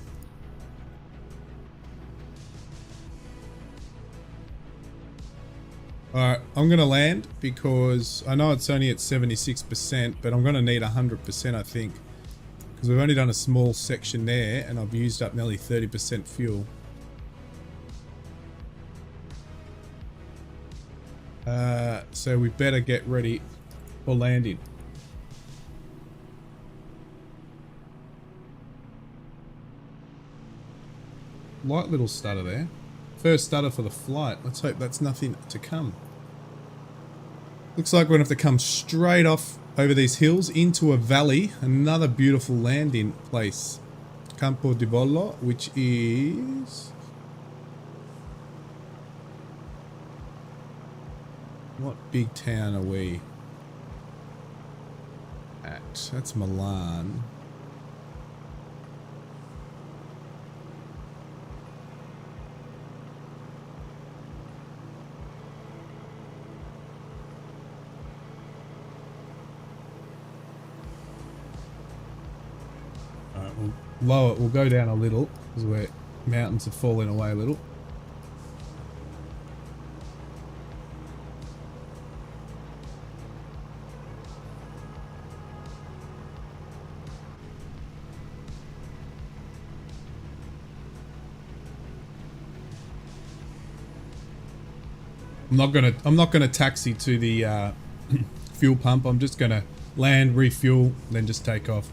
Alright, I'm going to land because I know it's only at 76%, but I'm going to need 100%, I think. Because we've only done a small section there and I've used up nearly 30% fuel. So we better get ready for landing. Light little stutter there. First stutter for the flight. Let's hope that's nothing to come. Looks like we're going to have to come straight off over these hills into a valley. Another beautiful landing place. Campo di Volo, which is... what big town are we at? That's Milan. Alright, we'll lower it. We'll go down a little because where mountains are falling away a little. I'm not gonna taxi to the fuel pump. I'm just gonna land, refuel, then just take off.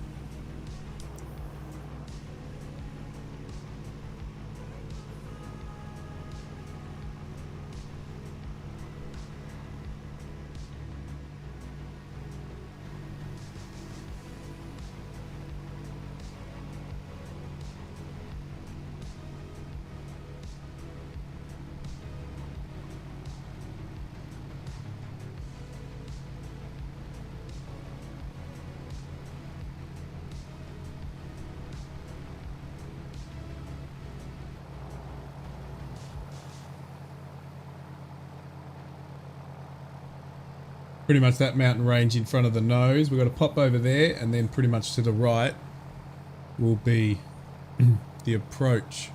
Pretty much that mountain range in front of the nose. We've got to pop over there, and then pretty much to the right will be the approach.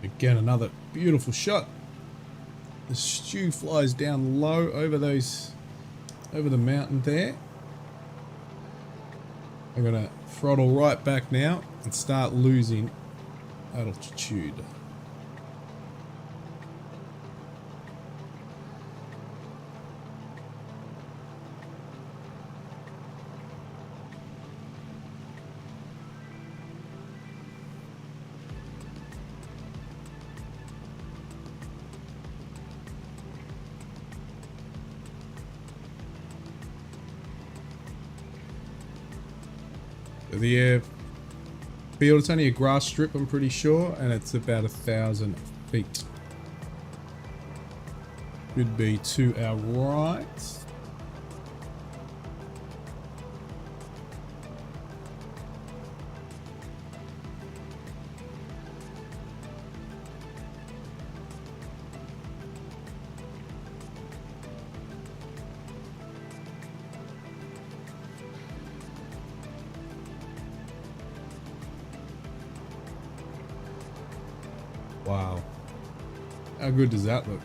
Again, another beautiful shot. The Stu flies down low over the mountain there. I'm gonna throttle right back now and start losing altitude. The airfield, it's only a grass strip, I'm pretty sure, and it's about 1,000 feet. Should be to our right. Wow. How good does that look?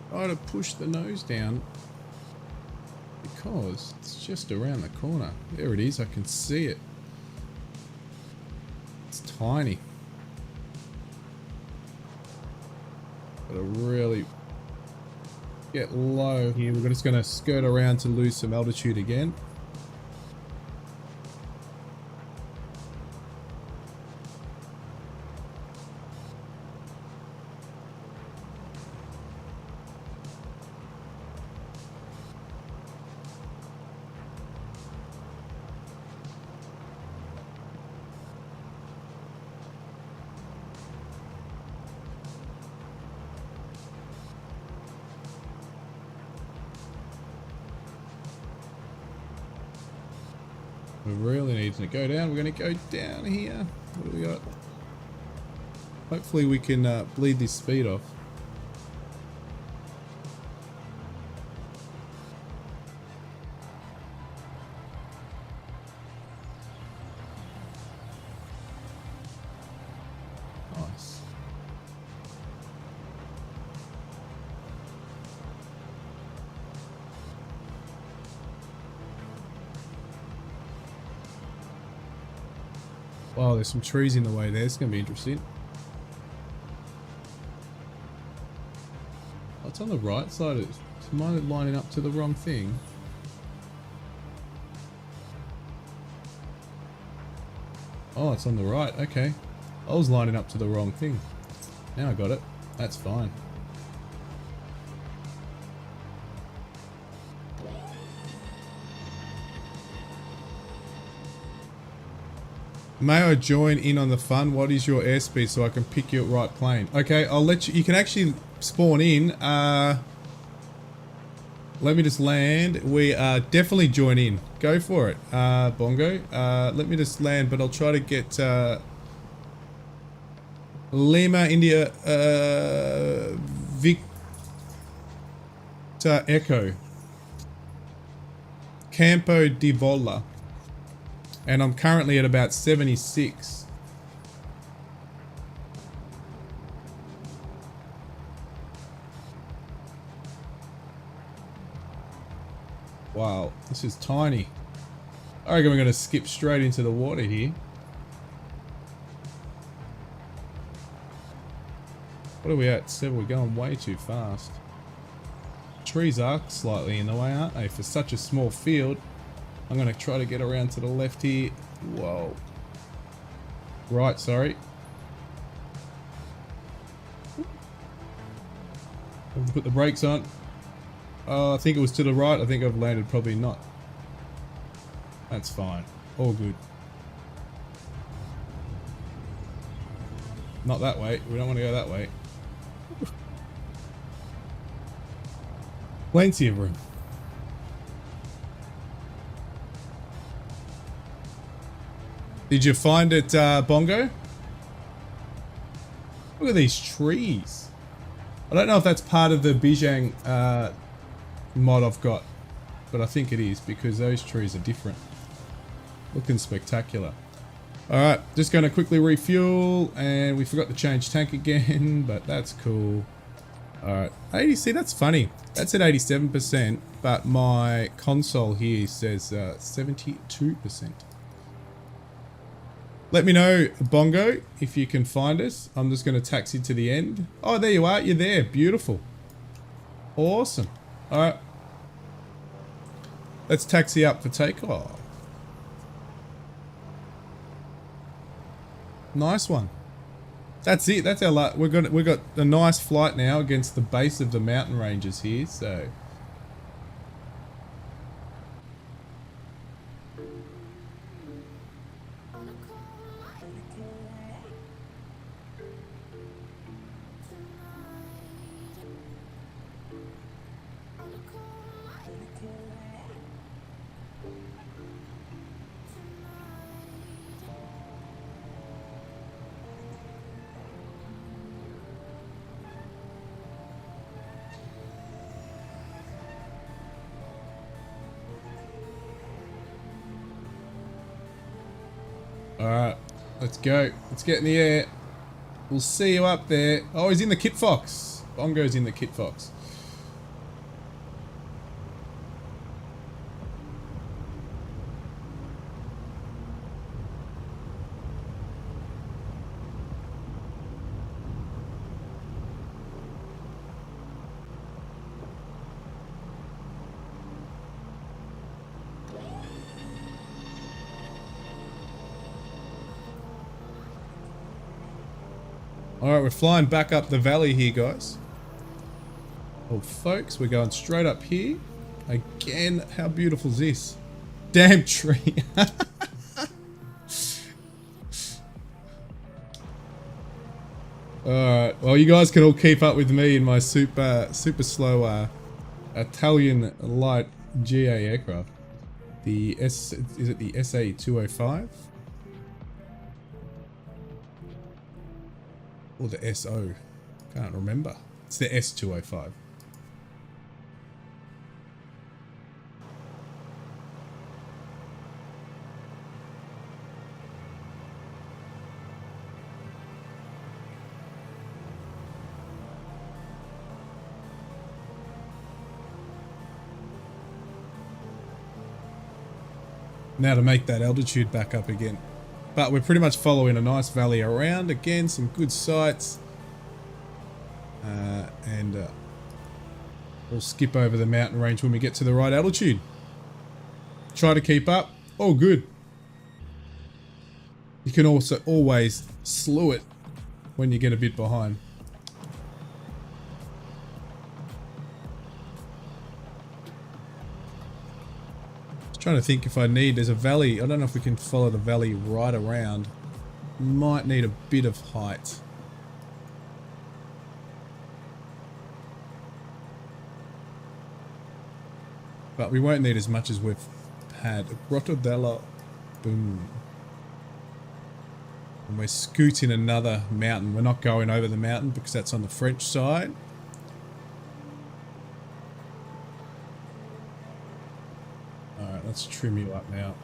Try to push the nose down because it's just around the corner. There it is, I can see it. It's tiny. Gotta really get low here. We're just gonna skirt around to lose some altitude again. We really need to go down. We're going to go down here. What do we got? Hopefully we can bleed this speed off. Nice. Wow, there's some trees in the way there. It's going to be interesting. Oh, it's on the right side. Am I lining up to the wrong thing? Oh, it's on the right. Okay. I was lining up to the wrong thing. Now I got it. That's fine. May I join in on the fun? What is your airspeed so I can pick you at right plane? Okay, I'll let you. You can actually spawn in. Let me just land. We definitely join in. Go for it, Bongo. Let me just land, but I'll try to get Lima, India, Victor Echo, Campo di Vola. And I'm currently at about 76. Wow, this is tiny. I reckon we're going to skip straight into the water here. What are we at? 7, we're going way too fast. Trees are slightly in the way, aren't they? For such a small field. I'm going to try to get around to the left here. Whoa. Right, sorry. Put the brakes on. I think it was to the right. I think I've landed probably not. That's fine. All good. Not that way. We don't want to go that way. Plenty of room. Did you find it, Bongo? Look at these trees. I don't know if that's part of the Bijan mod I've got, but I think it is because those trees are different. Looking spectacular. Alright, just going to quickly refuel, and we forgot to change tank again, but that's cool. Alright, 80, see that's funny. That's at 87%, but my console here says 72%. Let me know, Bongo, if you can find us. I'm just going to taxi to the end. Oh, there you are. You're there. Beautiful. Awesome. All right. Let's taxi up for takeoff. Nice one. That's it. That's our we've got a nice flight now against the base of the mountain ranges here. So. Alright, let's go. Let's get in the air. We'll see you up there. Oh, he's in the Kit Fox. Bongo's in the Kit Fox. Alright, we're flying back up the valley here, guys. Oh, folks, we're going straight up here. Again, how beautiful is this? Damn tree. Alright, well, you guys can all keep up with me in my super slow Italian light GA aircraft. Is it the SA-205? Or the SO? Can't remember. It's the S-205. Now to make that altitude back up again. But we're pretty much following a nice valley around. Again, some good sights. And we'll skip over the mountain range when we get to the right altitude. Try to keep up. Oh, good. You can also always slew it when you get a bit behind. Trying to think if I need, there's a valley. I don't know if we can follow the valley right around. Might need a bit of height. But we won't need as much as we've had. Grotto della Boom. And we're scooting another mountain. We're not going over the mountain because that's on the French side. Let's trim you up now.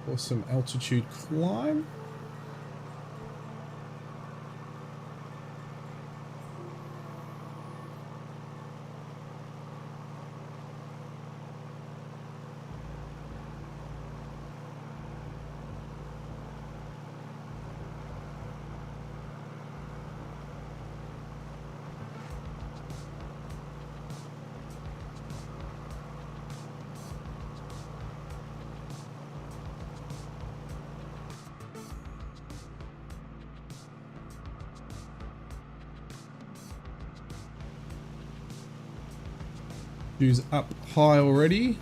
For some altitude climb. Who's up high already.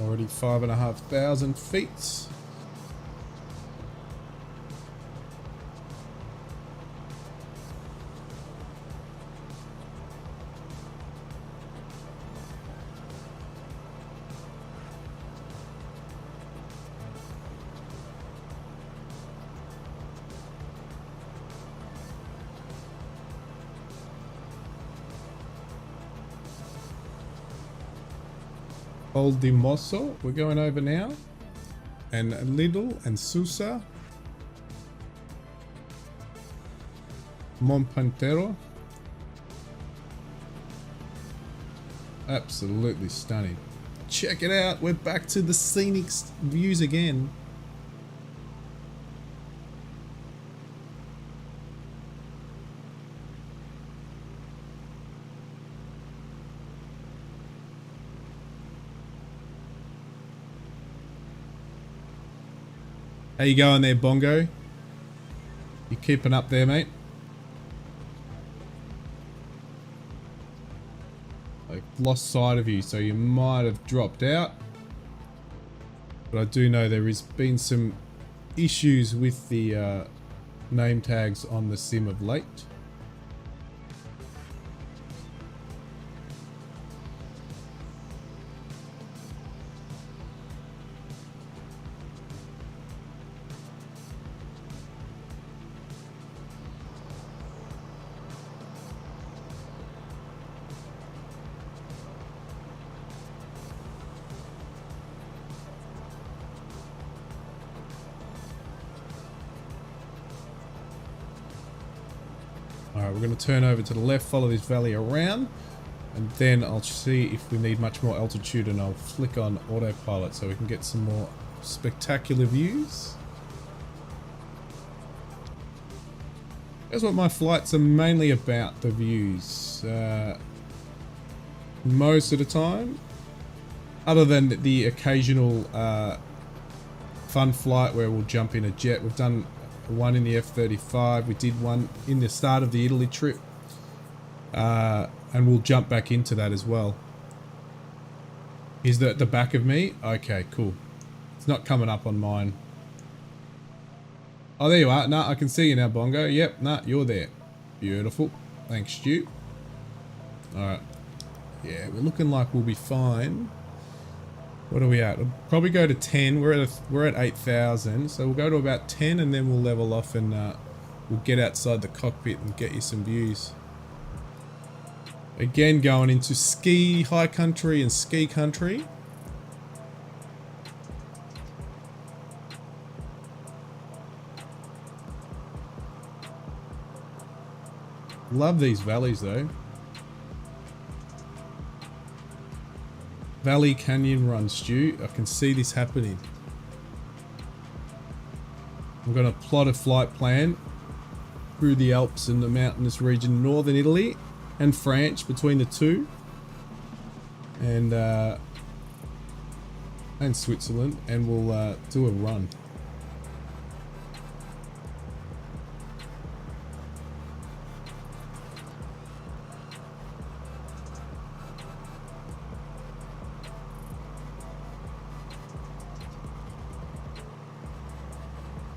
Already 5,500 feet. Old Di Mosso, we're going over now, and Lidl and Susa, Mont Pantero, absolutely stunning. Check it out, we're back to the scenic views again. How you going there, Bongo? You keeping up there, mate? I lost sight of you, so you might have dropped out. But I do know there has been some issues with the name tags on the sim of late. Alright, we're going to turn over to the left, follow this valley around, and then I'll see if we need much more altitude, and I'll flick on autopilot so we can get some more spectacular views. That's what my flights are mainly about, the views. Most of the time. Other than the occasional fun flight where we'll jump in a jet. We've done one in the F-35. We did one in the start of the Italy trip. And we'll jump back into that as well. Is that the back of me? Okay, cool. It's not coming up on mine. Oh, there you are. No, I can see you now, Bongo. Yep, no, you're there. Beautiful. Thanks, Stu. Alright. Yeah, we're looking like we'll be fine. What are we at? We'll probably go to 10. We're at 8,000. So we'll go to about 10 and then we'll level off and we'll get outside the cockpit and get you some views. Again, going into ski high country and ski country. Love these valleys though. Valley Canyon Run, Stu. I can see this happening. I'm going to plot a flight plan through the Alps and the mountainous region, northern Italy and France, between the two, and Switzerland, and we'll do a run.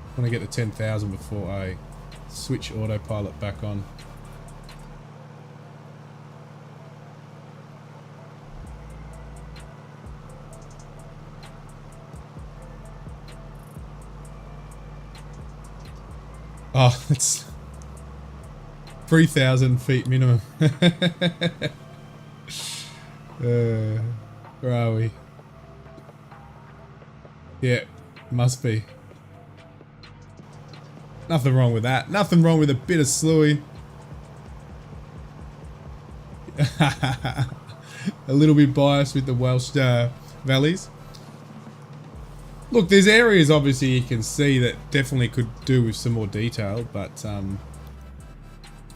I want to get to 10,000 before I switch autopilot back on. Oh, it's 3,000 feet minimum. Where are we? Yeah, must be. Nothing wrong with that. Nothing wrong with a bit of slewing. A little bit biased with the Welsh valleys. Look, there's areas obviously you can see that definitely could do with some more detail, but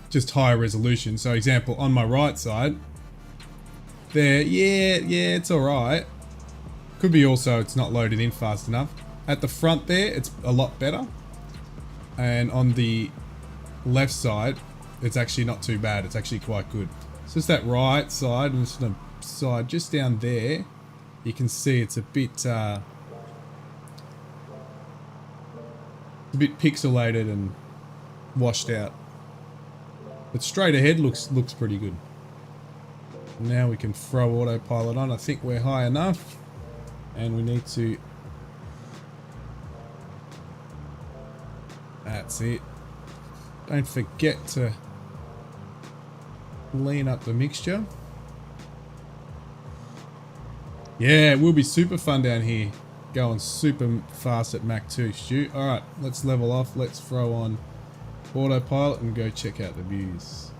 just higher resolution. So example, on my right side, there, yeah, it's alright. Could be also it's not loaded in fast enough. At the front there, it's a lot better. And on the left side, it's actually not too bad. It's actually quite good. So it's that right side and the side just down there. You can see it's a bit pixelated and washed out. But straight ahead looks pretty good. Now we can throw autopilot on. I think we're high enough, and we need to. That's it. Don't forget to lean up the mixture. Yeah, it will be super fun down here. Going super fast at Mach 2, Stu. Alright, let's level off. Let's throw on autopilot and go check out the views.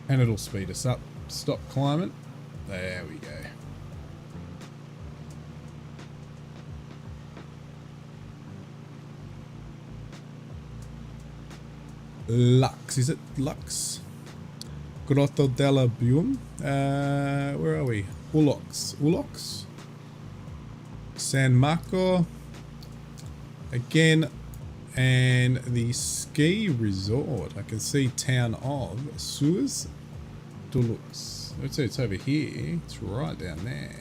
And it'll speed us up. Stop climbing. There we go. Lux, is it Lux? Grotto della Bium. Where are we? Ulox. San Marco. Again, and the ski resort. I can see town of Suez. Dulux. Let's say it's over here. It's right down there.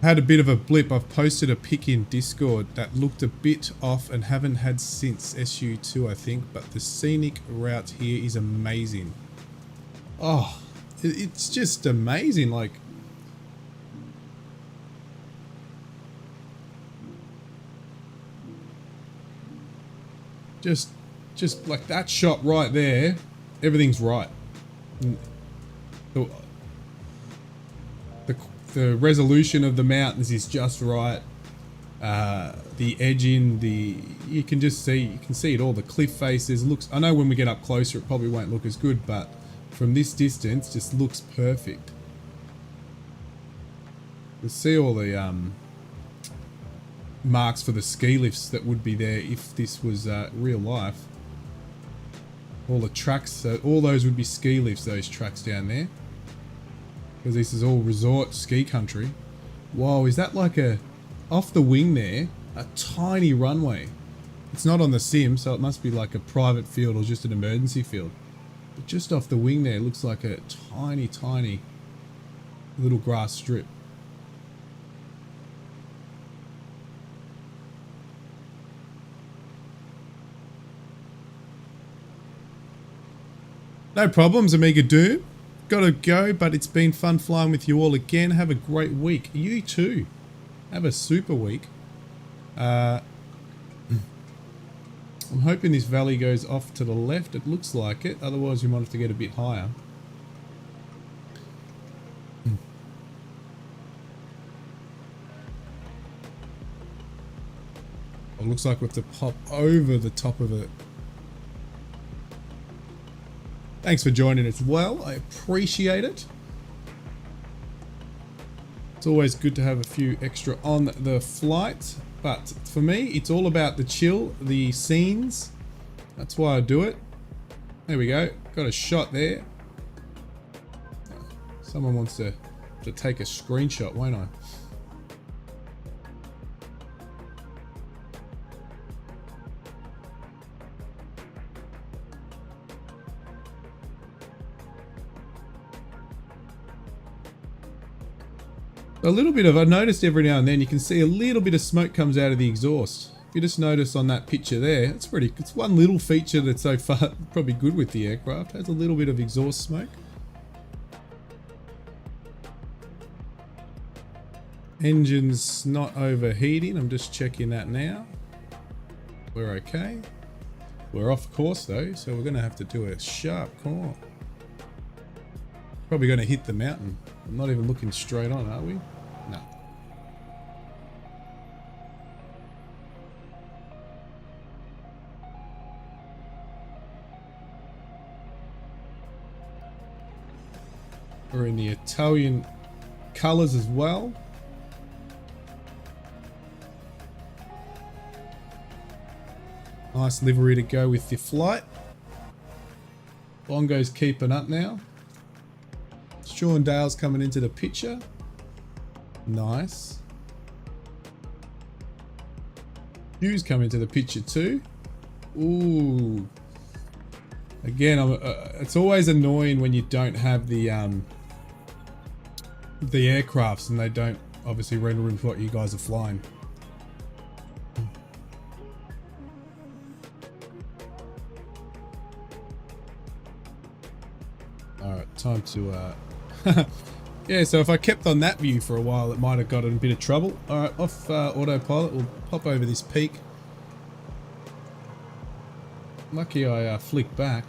Had a bit of a blip. I've posted a pic in Discord that looked a bit off and haven't had since SU2, I think, but the scenic route here is amazing. Oh, it's just amazing. Like, just like that shot right there, everything's right. The resolution of the mountains is just right. the edging, you can see it all, the cliff faces. Looks, I know when we get up closer it probably won't look as good, but from this distance just looks perfect. You see all the marks for the ski lifts that would be there if this was real life. All the tracks, so all those would be ski lifts, those tracks down there, because this is all resort ski country. Whoa, is that like a, off the wing there, a tiny runway? It's not on the sim, so it must be like a private field or just an emergency field. But just off the wing there, it looks like a tiny little grass strip. No problems, Amiga Doom. Gotta go, but it's been fun flying with you all again. Have a great week. You too. Have a super week. I'm hoping this valley goes off to the left. It looks like it. Otherwise, we might have to get a bit higher. It looks like we have to pop over the top of it. Thanks for joining as well. I appreciate it. It's always good to have a few extra on the flight. But for me, it's all about the chill, the scenes. That's why I do it. There we go. Got a shot there. Someone wants to take a screenshot, won't I? A little bit of, I noticed every now and then you can see a little bit of smoke comes out of the exhaust. If you just notice on that picture there, it's one little feature that's so far probably good with the aircraft. Has a little bit of exhaust smoke. Engine's not overheating. I'm just checking that now. We're okay. We're off course though, so we're gonna have to do a sharp corner. Probably gonna hit the mountain. I'm not even looking straight on, are we? No. We're in the Italian colours as well. Nice livery to go with the flight. Bongo's keeping up now. Sean Dale's coming into the picture. Nice. Hugh's coming into the picture too. Ooh. Again, it's always annoying when you don't have the aircrafts and they don't obviously render with what you guys are flying. All right, time to. Yeah, so if I kept on that view for a while, it might have got in a bit of trouble. All right, off autopilot, we'll pop over this peak. Lucky I flicked back.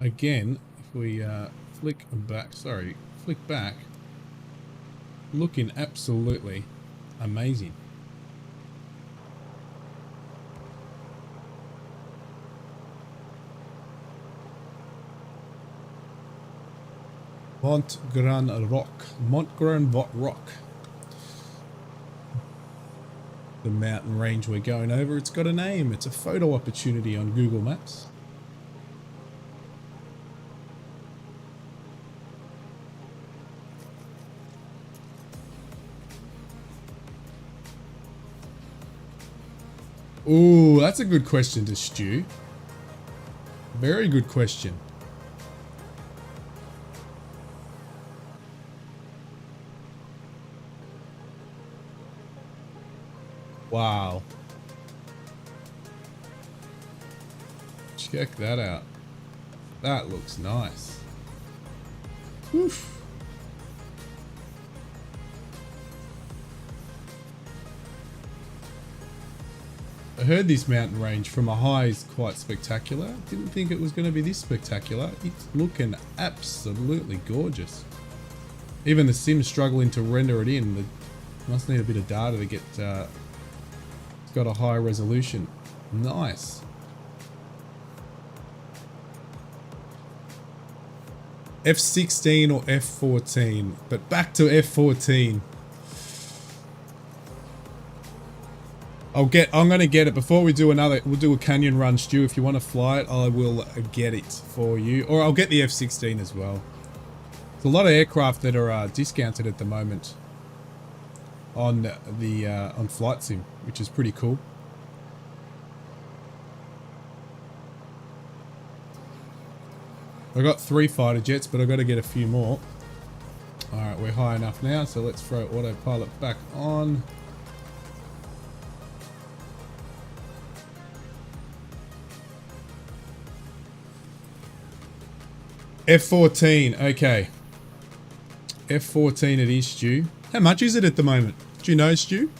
Again, if we flick back, looking absolutely amazing. Mont Grand Rock. The mountain range we're going over, it's got a name. It's a photo opportunity on Google Maps. Ooh, that's a good question to Stu. Very good question. Wow. Check that out. That looks nice. Oof. I heard this mountain range from a high is quite spectacular. Didn't think it was going to be this spectacular. It's looking absolutely gorgeous. Even the sim's struggling to render it in. It must need a bit of data to get it's got a high resolution. Nice. F16 or F14, but back to F14. I'm gonna get it before we do another. We'll do a canyon run, Stu. If you want to fly it, I will get it for you, or I'll get the F16 as well. There's a lot of aircraft that are discounted at the moment on the on Flight Sim, which is pretty cool. I got 3 fighter jets, but I got to get a few more. All right, we're high enough now, so let's throw autopilot back on. F14, okay. F14 it is, Stu. How much is it at the moment? Do you know, Stu?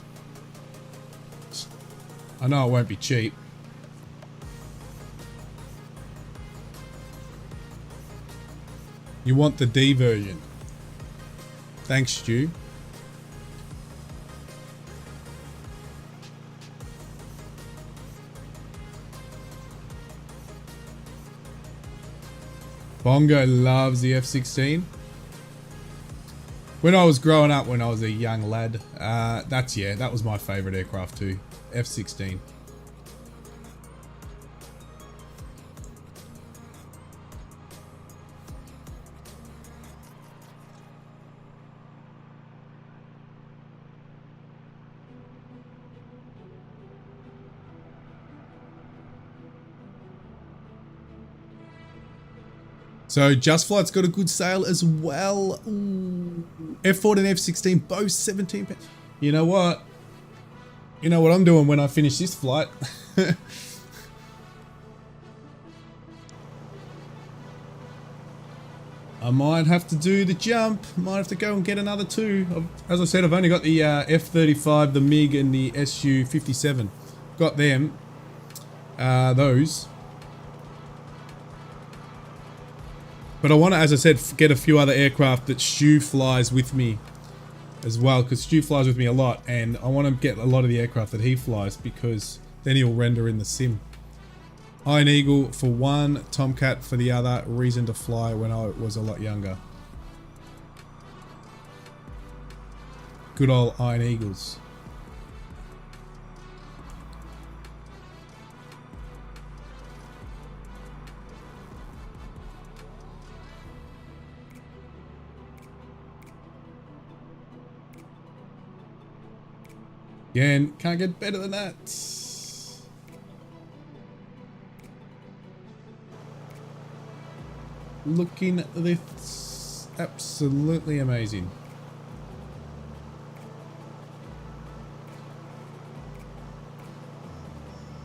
I know it won't be cheap. You want the D version. Thanks, Stu. Bongo loves the F-16. When I was growing up, when I was a young lad, that was my favourite aircraft too. F-16. So Just Flight's got a good sale as well. Ooh. F4 and F16 both 17 pounds. You know what? You know what I'm doing when I finish this flight? I might have to do the jump. Might have to go and get another 2. As I said, I've only got the F35, the MiG, and the Su-57. Got them. Those. But I want to, as I said, get a few other aircraft that Stu flies with me as well, because Stu flies with me a lot, and I want to get a lot of the aircraft that he flies, because then he'll render in the sim. Iron Eagle for one, Tomcat for the other, reason to fly when I was a lot younger. Good old Iron Eagles. Again, can't get better than that. Looking at this, absolutely amazing.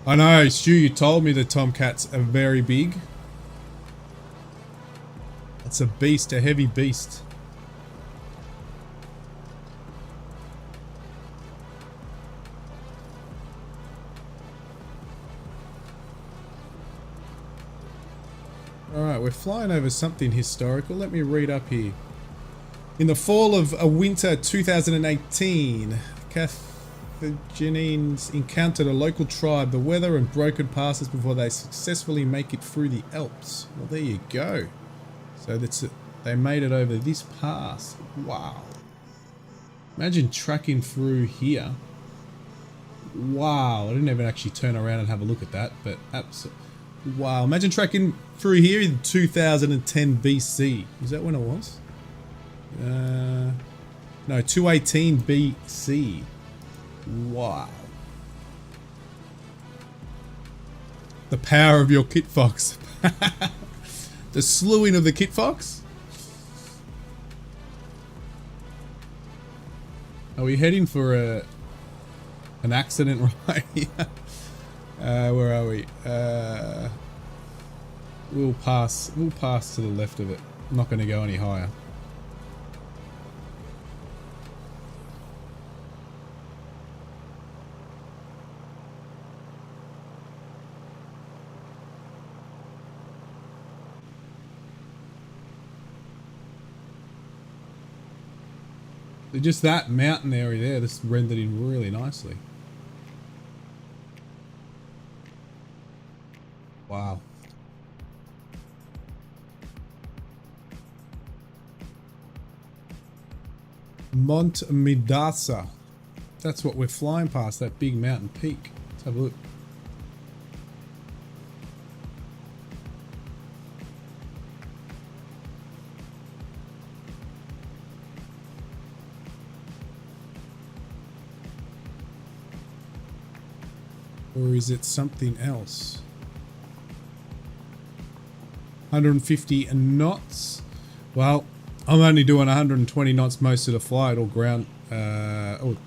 I know, Stu, you told me the Tomcats are very big. It's a beast, a heavy beast. Alright, we're flying over something historical. Let me read up here. In the fall of winter 2018, Carthaginians encountered a local tribe, the weather and broken passes before they successfully make it through the Alps. Well, there you go. So that's it. They made it over this pass. Wow. Imagine tracking through here. Wow. I didn't even actually turn around and have a look at that, but absolutely. Wow, imagine tracking through here in 2010 BC. Is that when it was? No, 218 BC. Wow. The power of your Kit Fox. The slewing of the Kit Fox? Are we heading for an accident right here? Where are we? We'll pass to the left of it. I'm not going to go any higher. Just that mountain area there, this rendered in really nicely. Wow. Mont Midasa. That's what we're flying past, that big mountain peak. Let's have a look. Or is it something else? 150 knots. Well, I'm only doing 120 knots most of the flight, or ground. Oh,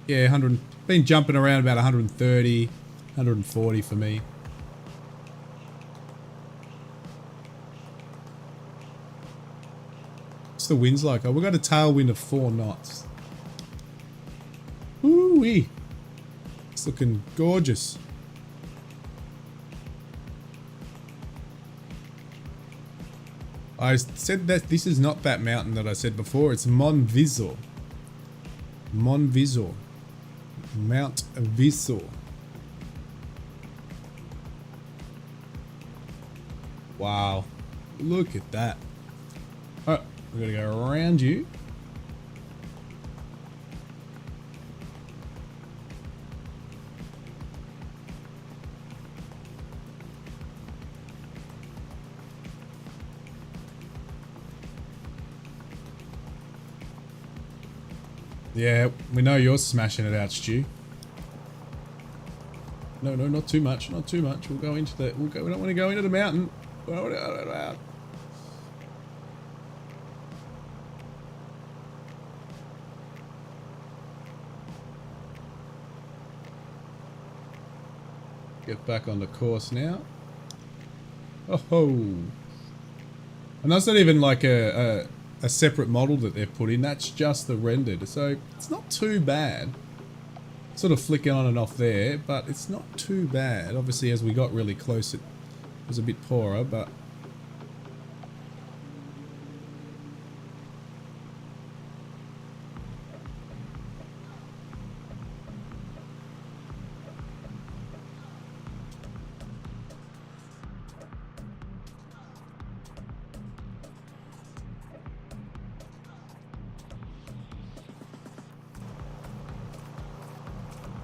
yeah, 100. Been jumping around about 130, 140 for me. What's the winds like? Oh, we've got a tailwind of 4 knots. Ooh-wee. It's looking gorgeous. I said that this is not that mountain that I said before. It's Mont Visor. Mont Visor. Mount Visor. Wow. Look at that. Alright, we're going to go around you. Yeah, we know you're smashing it out, Stu. No, not too much, not too much. We'll go into the. We don't want to go into the mountain. Get back on the course now. Oh ho! And that's not even like a separate model that they've put in. That's just the rendered, so it's not too bad. Sort of flicking on and off there, but it's not too bad. Obviously, as we got really close, it was a bit poorer, but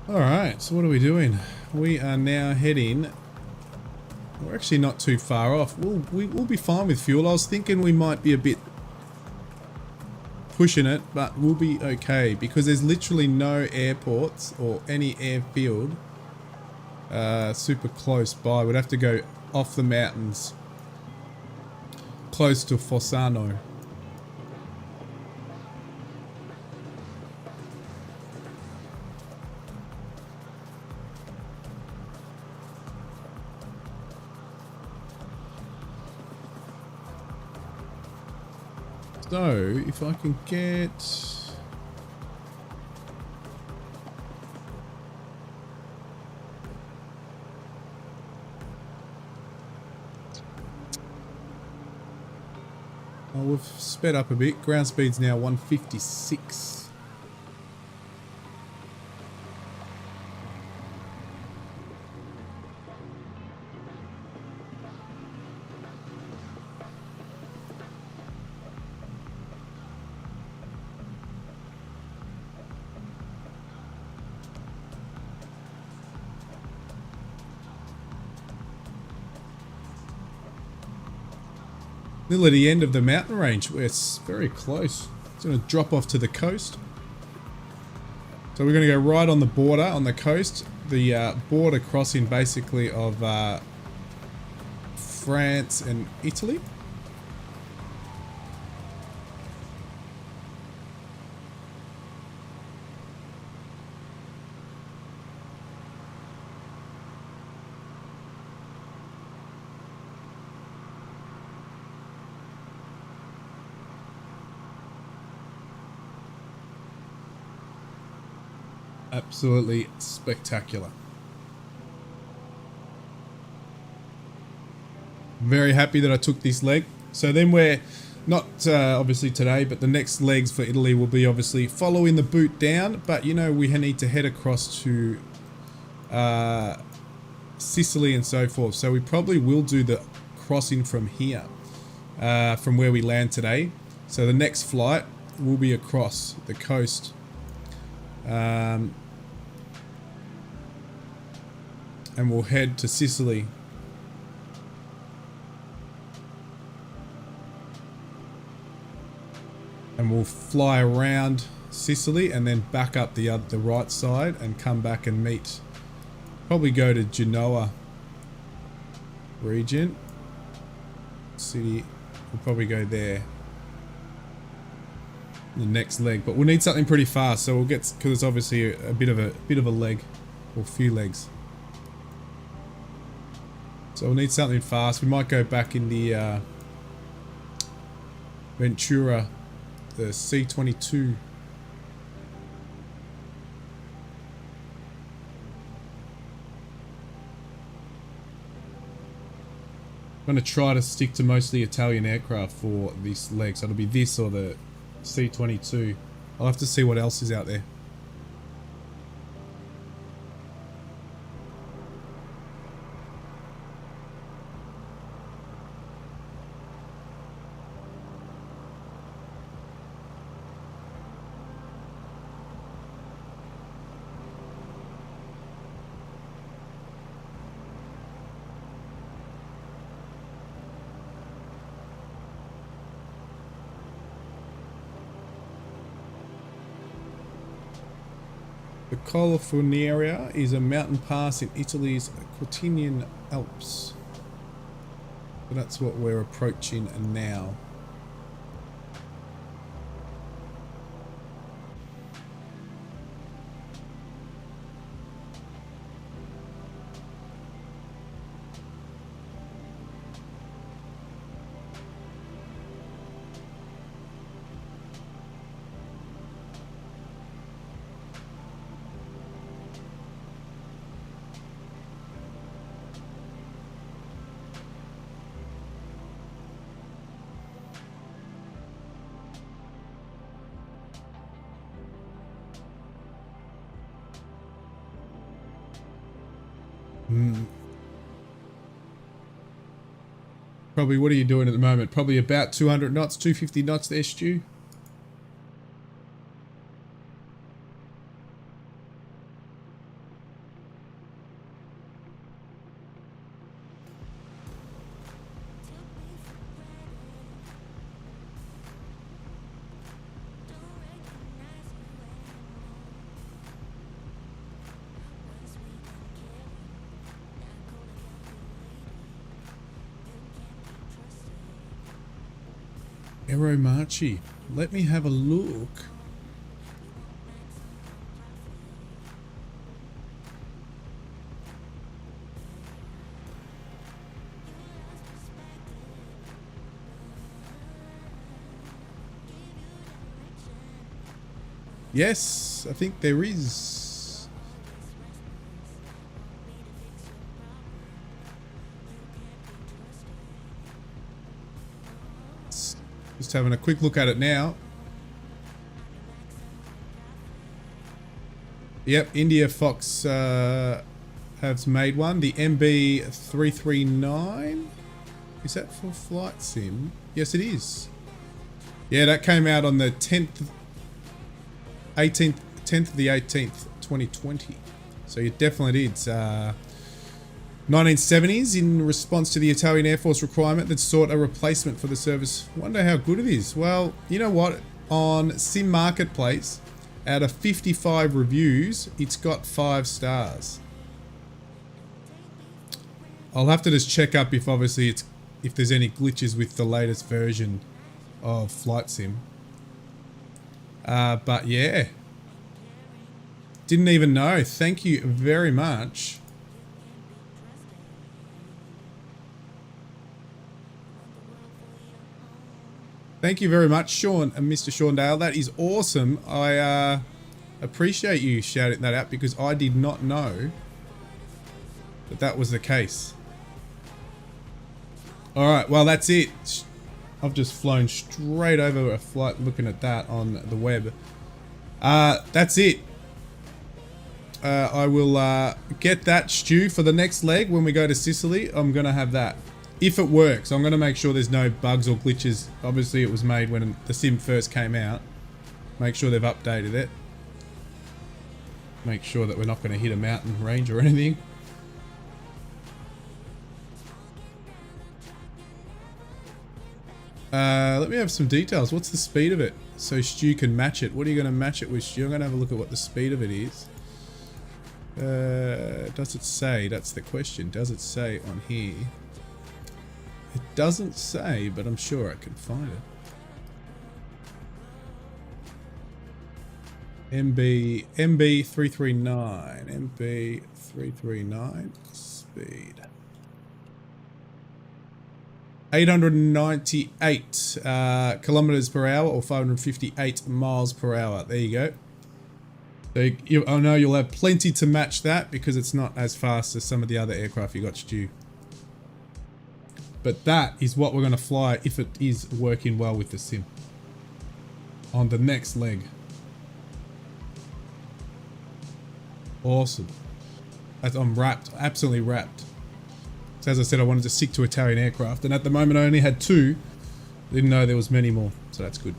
alright, so what are we doing? We are now heading... We're actually not too far off. We'll be fine with fuel. I was thinking we might be a bit pushing it, but we'll be okay because there's literally no airports or any airfield super close by. We'd have to go off the mountains close to Fossano. So, if I can get... Oh, we've sped up a bit. Ground speed's now 156. Nearly the end of the mountain range. It's very close. It's going to drop off to the coast. So we're going to go right on the border, on the coast. The border crossing basically of France and Italy. Absolutely spectacular. Very happy that I took this leg. So then we're Not obviously today, but the next legs for Italy will be obviously following the boot down. But you know, we need to head across to Sicily and so forth. So we probably will do the crossing from here, from where we land today. So the next flight will be across the coast. And we'll head to Sicily. And we'll fly around Sicily and then back up the right side and come back and meet. Probably go to Genoa region. City. We'll probably go there. The next leg, but we'll need something pretty fast. So we'll get, because it's obviously a bit of a leg, or a few legs. So we'll need something fast. We might go back in the Ventura. The C-22. I'm going to try to stick to mostly Italian aircraft for this leg. So it'll be this or the C-22. I'll have to see what else is out there. The Col Funiera is a mountain pass in Italy's Quatinian Alps. So that's what we're approaching now. Probably, what are you doing at the moment? Probably about 200 knots, 250 knots there, Stu. SIAI-Marchetti. Let me have a look. Yes, I think there is. Just having a quick look at it now. Yep, India Fox has made one. The MB339. Is that for flight sim? Yes, it is. Yeah, that came out on the 10th of the 18th, 2020. So it definitely did. 1970s, in response to the Italian Air Force requirement that sought a replacement for the service. Wonder how good it is. Well, you know what? On Sim Marketplace, out of 55 reviews, it's got 5 stars. I'll have to just check up if obviously if there's any glitches with the latest version of Flight Sim. But yeah. Didn't even know. Thank you very much. Thank you very much, Sean and Mr. Shaundale. That is awesome. I appreciate you shouting that out because I did not know that that was the case. All right, well, that's it. I've just flown straight over a flight looking at that on the web. That's it. I will get that, Stu, for the next leg when we go to Sicily. I'm going to have that. If it works, I'm going to make sure there's no bugs or glitches. Obviously, it was made when the sim first came out. Make sure they've updated it. Make sure that we're not going to hit a mountain range or anything. Let me have some details. What's the speed of it? So Stu can match it. What are you going to match it with, Stu? I'm going to have a look at what the speed of it is. Does it say? That's the question. Does it say on here? It doesn't say, but I'm sure I can find it. MB339. MB339 speed. 898 kilometers per hour or 558 miles per hour. There you go. So I know you'll have plenty to match that because it's not as fast as some of the other aircraft you got, Stu. But that is what we're going to fly if it is working well with the sim. On the next leg. Awesome. I'm wrapped. Absolutely wrapped. So as I said, I wanted to stick to Italian aircraft. And at the moment I only had 2. Didn't know there was many more. So that's good.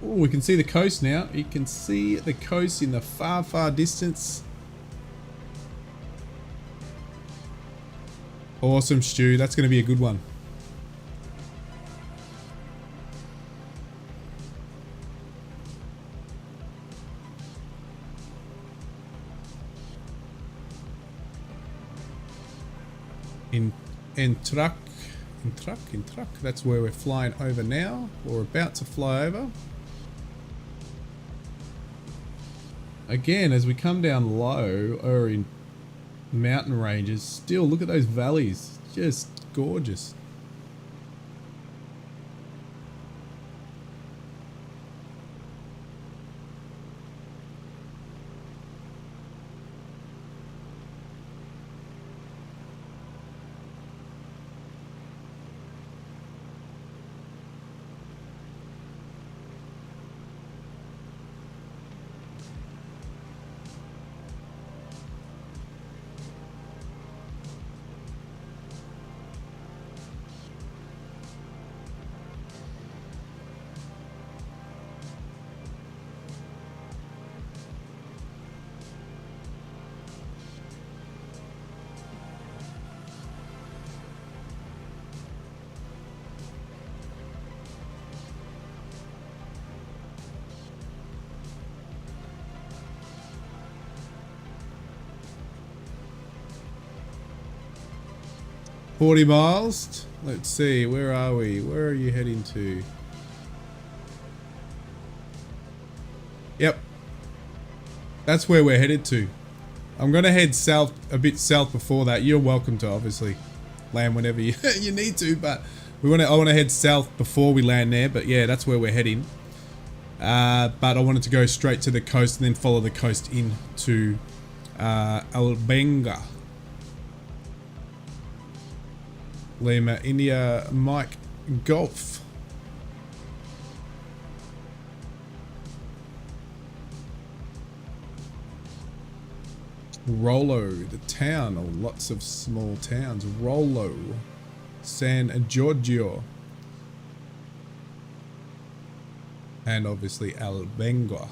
Oh, we can see the coast now. You can see the coast in the far, far distance. Awesome, Stu. That's going to be a good one. In truck. That's where we're flying over now. We're about to fly over. Again, as we come down low or in mountain ranges, still look at those valleys. Just gorgeous. $40 miles. Let's see, where are we? Where are you heading to? Yep. That's where we're headed to. I'm going to head south, a bit south before that. You're welcome to obviously land whenever you, you need to, but I want to head south before we land there, but yeah, that's where we're heading. But I wanted to go straight to the coast and then follow the coast into Albenga. Lima, India, Mike, Golf. Rolo, the town, or lots of small towns. Rolo, San Giorgio, and obviously Albenga.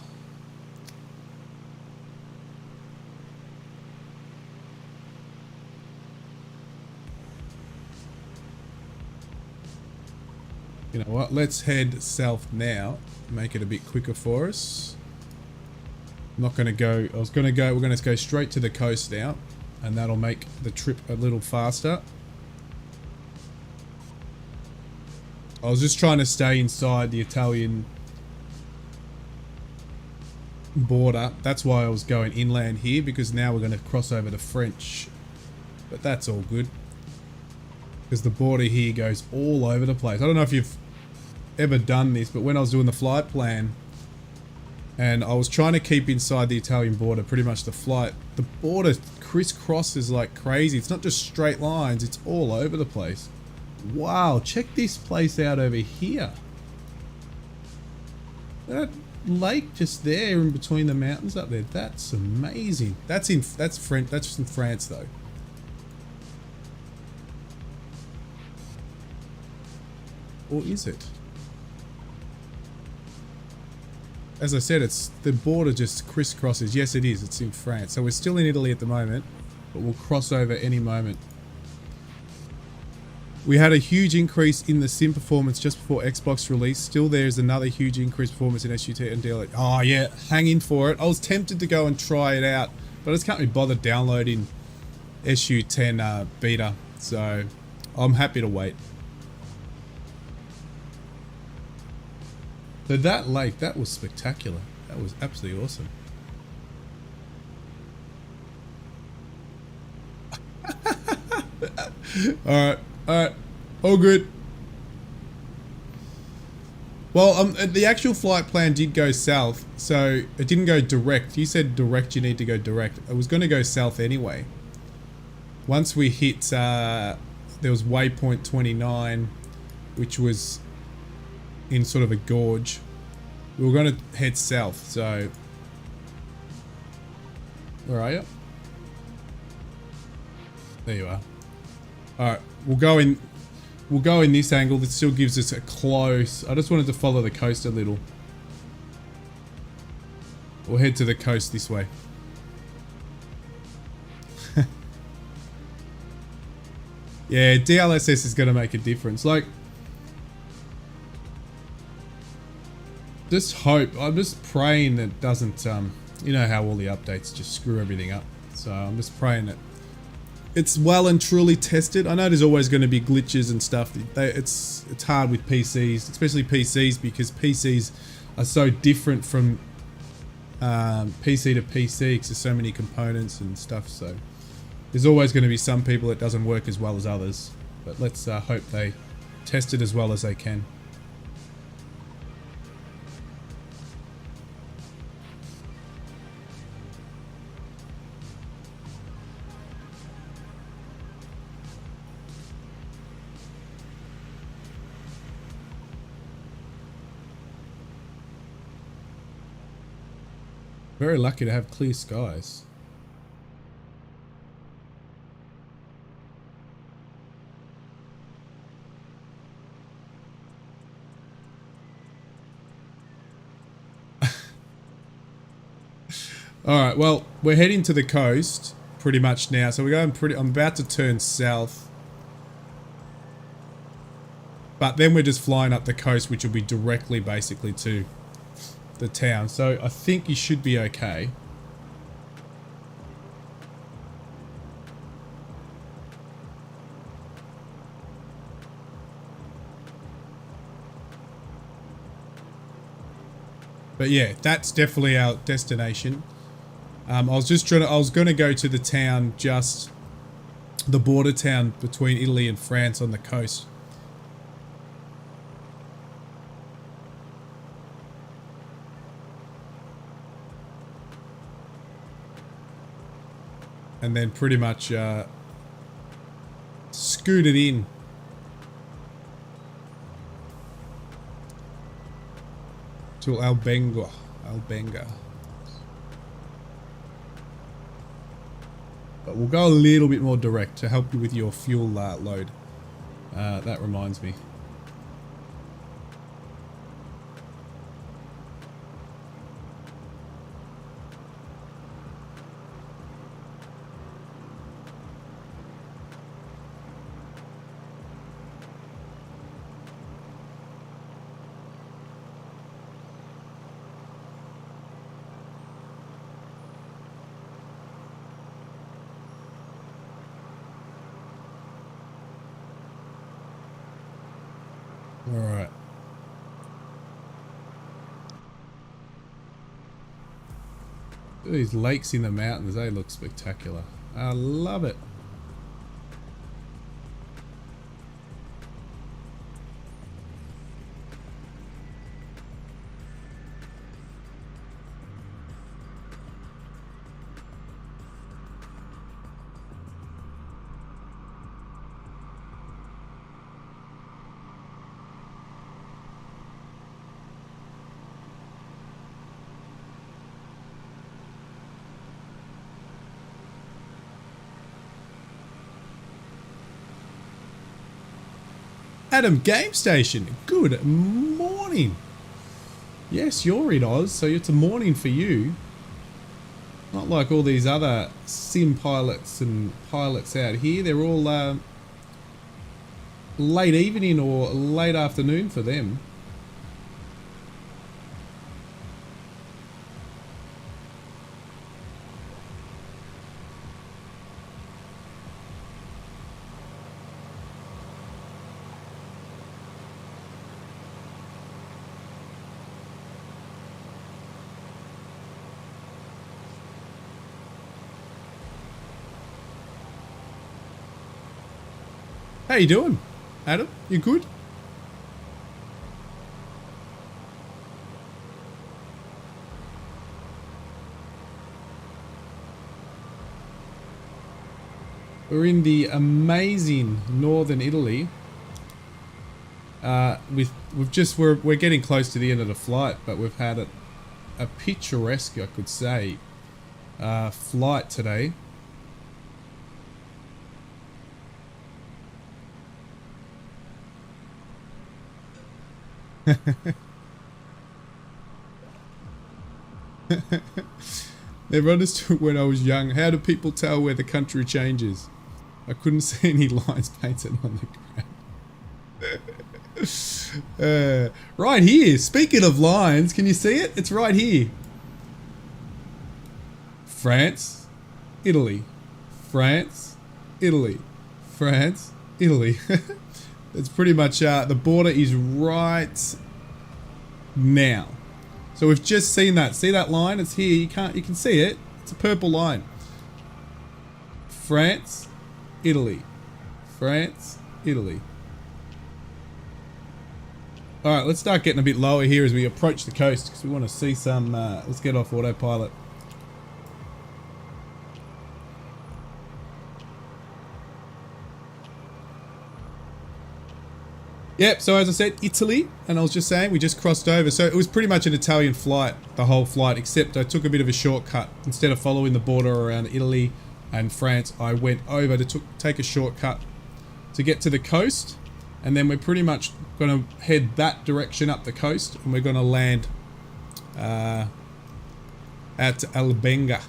You know what? Let's head south now. Make it a bit quicker for us. I'm not going to go. I was going to go. We're going to go straight to the coast now, and that'll make the trip a little faster. I was just trying to stay inside the Italian border. That's why I was going inland here, because now we're going to cross over to French. But that's all good, because the border here goes all over the place. I don't know if you've ever done this, but when I was doing the flight plan and I was trying to keep inside the Italian border, pretty much the border crisscrosses like crazy. It's not just straight lines, it's all over the place. Wow, check this place out over here. That lake just there in between the mountains up there, that's amazing. That's in France though. Or is it? As I said, it's the border just crisscrosses. Yes, it is. It's in France. So we're still in Italy at the moment, but we'll cross over any moment. We had a huge increase in the sim performance just before Xbox release. Still, there's another huge increase performance in SUT and DL. Oh yeah, hang in for it. I was tempted to go and try it out, but I just can't be bothered downloading SU10 beta. So I'm happy to wait. So that lake, that was spectacular. That was absolutely awesome. Alright, all good. Well, the actual flight plan did go south, so it didn't go direct. You said direct, you need to go direct. I was going to go south anyway. Once we hit, there was waypoint 29, which was in sort of a gorge. We were going to head south, so where are you? There you are. Alright, we'll go in this angle. That still gives us a close. I just wanted to follow the coast a little. We'll head to the coast this way. Yeah, DLSS is going to make a difference. Like, just hope. I'm just praying that it doesn't, you know how all the updates just screw everything up. So I'm just praying that it's well and truly tested. I know there's always going to be glitches and stuff. It's hard with PCs, especially PCs, because PCs are so different from PC to PC because there's so many components and stuff. So there's always going to be some people it doesn't work as well as others. But let's hope they test it as well as they can. Very lucky to have clear skies. Alright, well, we're heading to the coast pretty much now. So we're going I'm about to turn south. But then we're just flying up the coast, which will be directly basically to the town. So I think you should be okay. But yeah, that's definitely our destination. I was going to go to the town, just the border town between Italy and France on the coast. And then pretty much scooted in. To Albenga. But we'll go a little bit more direct to help you with your fuel load. That reminds me. These lakes in the mountains, they look spectacular. I love it. Adam Game Station, good morning. Yes, you're in Oz, so it's a morning for you. Not like all these other sim pilots and pilots out here. They're all late evening or late afternoon for them. How you doing, Adam? You good? We're in the amazing northern Italy. We're getting close to the end of the flight, but we've had a picturesque, I could say, flight today. Never understood when I was young. How do people tell where the country changes? I couldn't see any lines painted on the ground. Right here. Speaking of lines, can you see it? It's right here. France, Italy, France, Italy, France, Italy. It's pretty much the border is right now. So we've just seen that. See that line? It's here. You can see it. It's a purple line. France, Italy, France, Italy. All right, let's start getting a bit lower here as we approach the coast because we want to see some. Let's get off autopilot. Yep, so as I said, Italy, and I was just saying, we just crossed over. So it was pretty much an Italian flight, the whole flight, except I took a bit of a shortcut. Instead of following the border around Italy and France, I went over to take a shortcut to get to the coast. And then we're pretty much going to head that direction up the coast, and we're going to land at Albenga.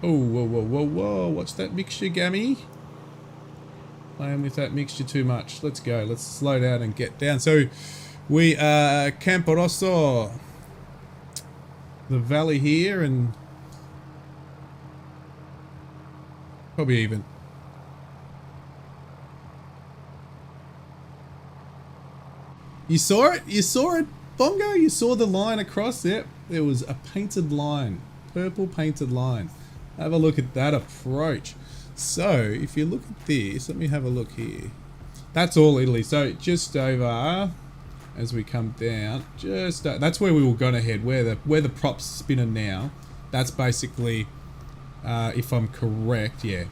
Oh, whoa, whoa, whoa, whoa. What's that mixture, Gammy? Playing with that mixture too much. Let's go. Let's slow down and get down. So, we are Campo Rosso. The valley here, and probably even. You saw it? You saw it, Bongo? You saw the line across? Yep. There was a painted line. Purple painted line. Have a look at that approach. So, if you look at this, let me have a look here. That's all Italy. So, just over, as we come down, just that's where we were going to head. Where the prop's spinning now. That's basically, if I'm correct, yeah,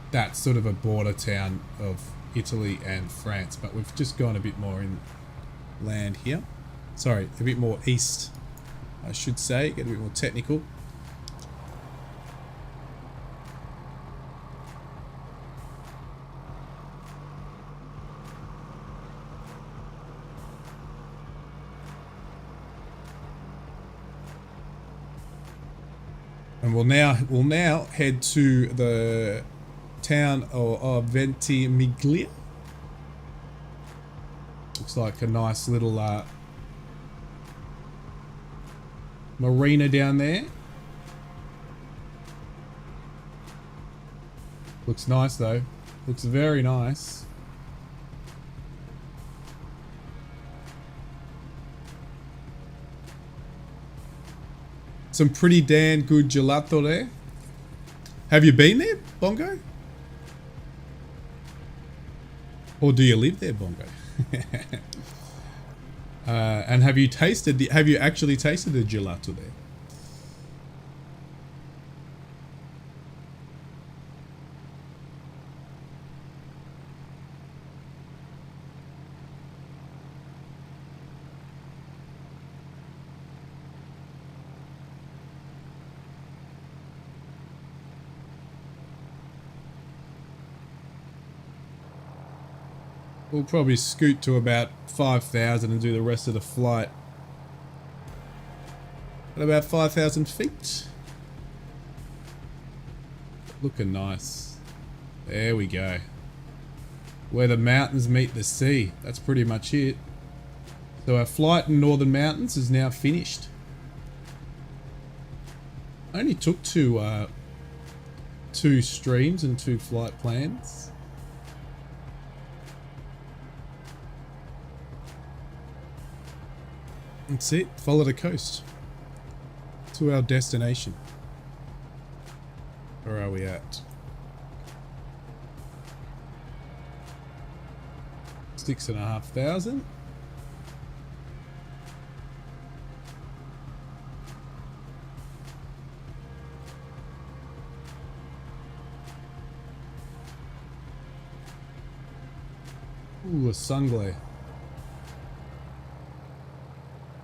that's sort of a border town of Italy and France. But we've just gone a bit more inland here. Sorry, a bit more east, I should say. Get a bit more technical. And we'll now head to the town of Ventimiglia. Looks like a nice little marina down there. Looks nice though. Looks very nice. Some pretty damn good gelato there. Have you been there, Bongo? Or do you live there, Bongo? And have you actually tasted the gelato there? We'll probably scoot to about 5,000 and do the rest of the flight at about 5,000 feet. Looking nice. There we go. Where the mountains meet the sea. That's pretty much it. So our flight in Northern Mountains is now finished. Only took two streams and 2 flight plans. That's it. Follow the coast to our destination. Where are we at? 6,500. Ooh, a sun glare.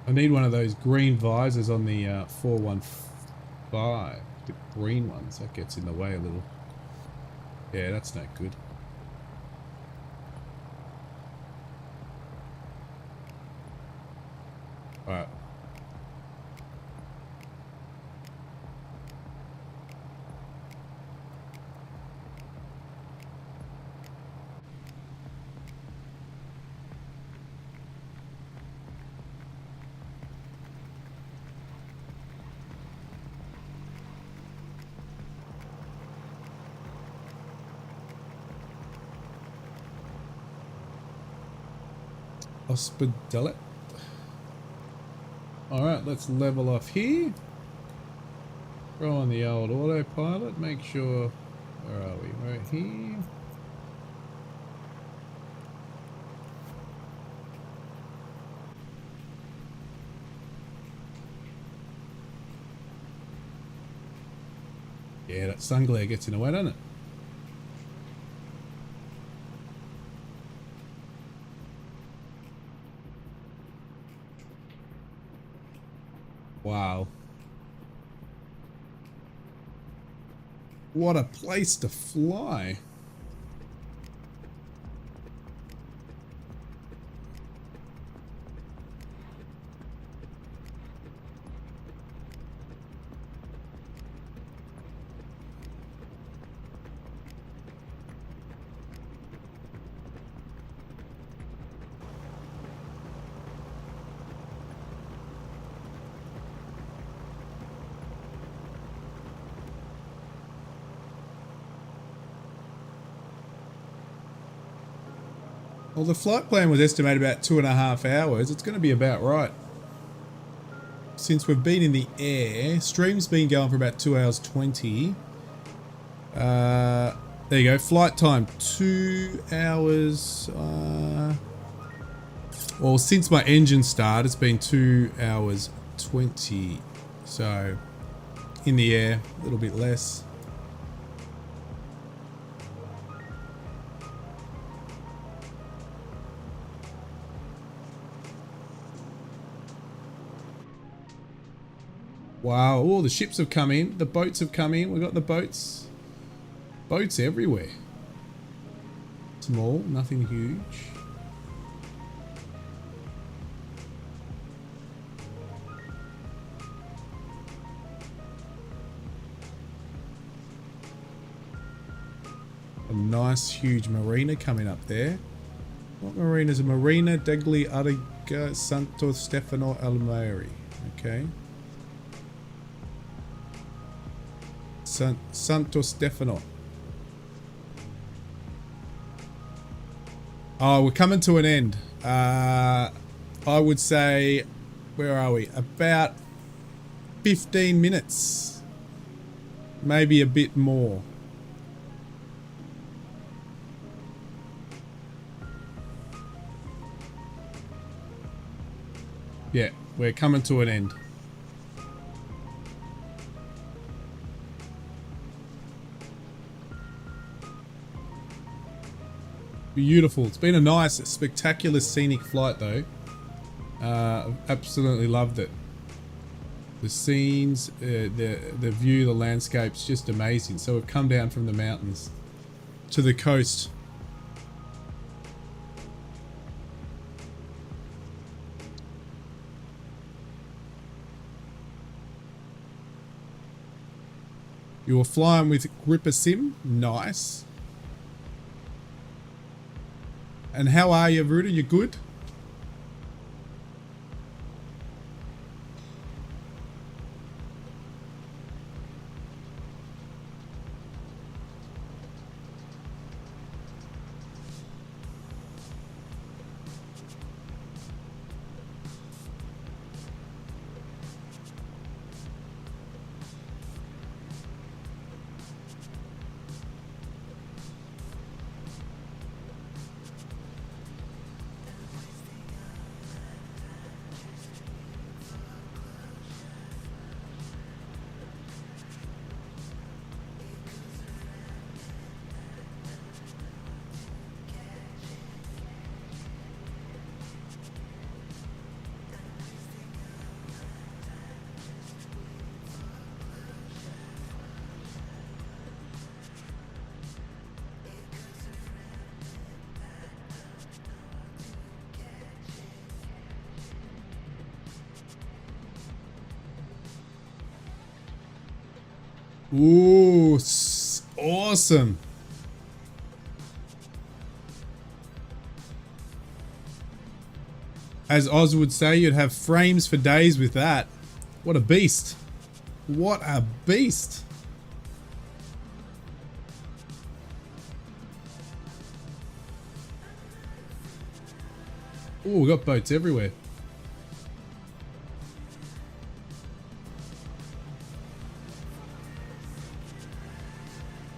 I need one of those green visors on the 415. The green ones. That gets in the way a little. Yeah, that's not good. Alright. Hospitality. Alright, let's level off here. Throw on the old autopilot. Make sure... Where are we? Right here. Yeah, that sun glare gets in the way, doesn't it? Wow. What a place to fly. Well, the flight plan was estimated about 2.5 hours. It's going to be about right. Since we've been in the air, stream's been going for about 2 hours 20. There you go. Flight time 2 hours. Well, since my engine started, it's been 2 hours 20. So in the air, a little bit less. Wow, all the ships have come in. The boats have come in. We've got the boats. Boats everywhere. Small, nothing huge. A nice huge marina coming up there. What marina is a marina? Degli Arriga Santo Stefano Almari. Okay. Santo Stefano. Oh, we're coming to an end. I would say, where are we? About 15 minutes. Maybe a bit more. Yeah, we're coming to an end. Beautiful. It's been a nice, spectacular scenic flight though. Absolutely loved it. The scenes, the view, the landscape's just amazing. So we've come down from the mountains to the coast. You were flying with Gripper Sim. Nice. And how are you, Ruda? You good? Ooh, awesome. As Oz would say, you'd have frames for days with that. What a beast. What a beast. Ooh, we got boats everywhere.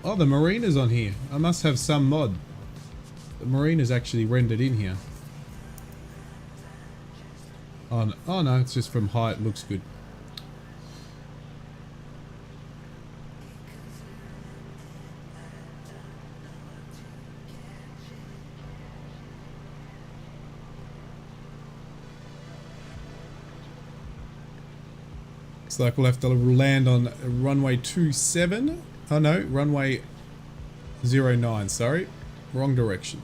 Oh, the marina's on here. I must have some mod. The marina's actually rendered in here. Oh no, it's just from height. Looks good. Looks like we'll have to land on runway 27. Oh no, runway 09, sorry. Wrong direction.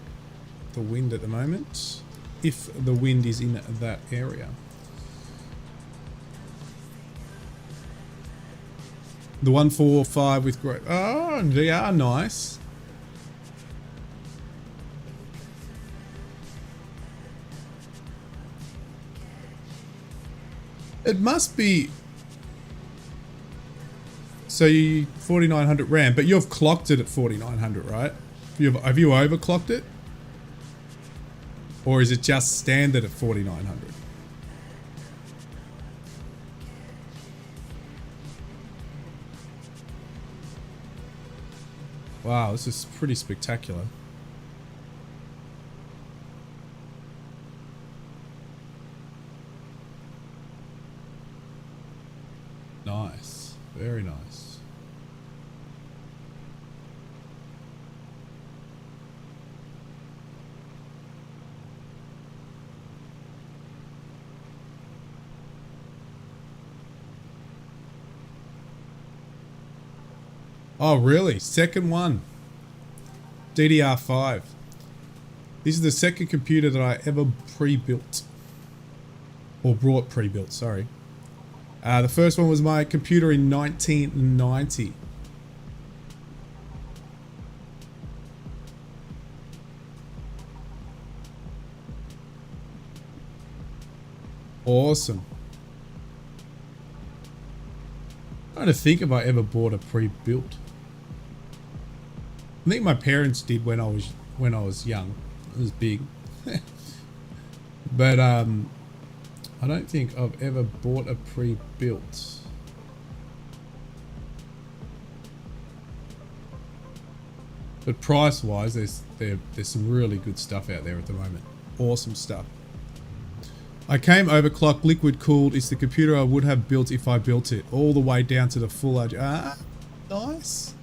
The wind at the moment. If the wind is in that area. The 145 with great. Oh, they are nice. It must be. So you 4900 RAM, but you've clocked it at 4900, right? Have you overclocked it? Or is it just standard at 4900? Wow, this is pretty spectacular. Nice. Very nice. Oh, really? Second one. DDR5. This is the second computer that I ever pre-built. Or brought pre-built, sorry. The first one was my computer in 1990. Awesome. I'm trying to think if I ever bought a pre-built. I think my parents did when I was young. It was big. But I don't think I've ever bought a pre-built. But price-wise, there's some really good stuff out there at the moment. Awesome stuff. I came overclocked, liquid cooled. It's the computer I would have built if I built it. All the way down to the full edge. Ah, nice.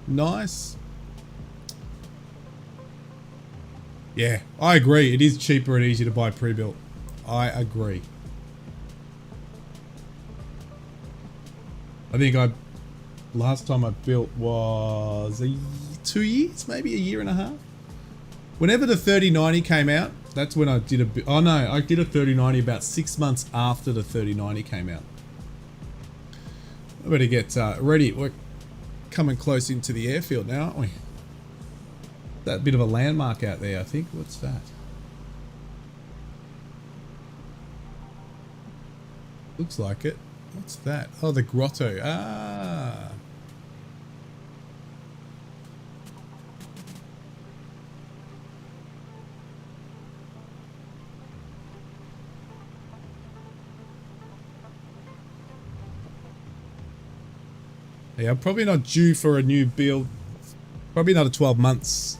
Nice. Yeah, I agree. It is cheaper and easier to buy pre-built. I agree. I think last time I built was 2 years, maybe a year and a half. Whenever the 3090 came out, that's when I did a bit. Oh no, I did a 3090 about 6 months after the 3090 came out. I better get ready. We're coming close into the airfield now, aren't we? That bit of a landmark out there, I think. What's that? Looks like it. What's that? Oh, the grotto. Ah. Yeah, I'm probably not due for a new build. Probably another 12 months.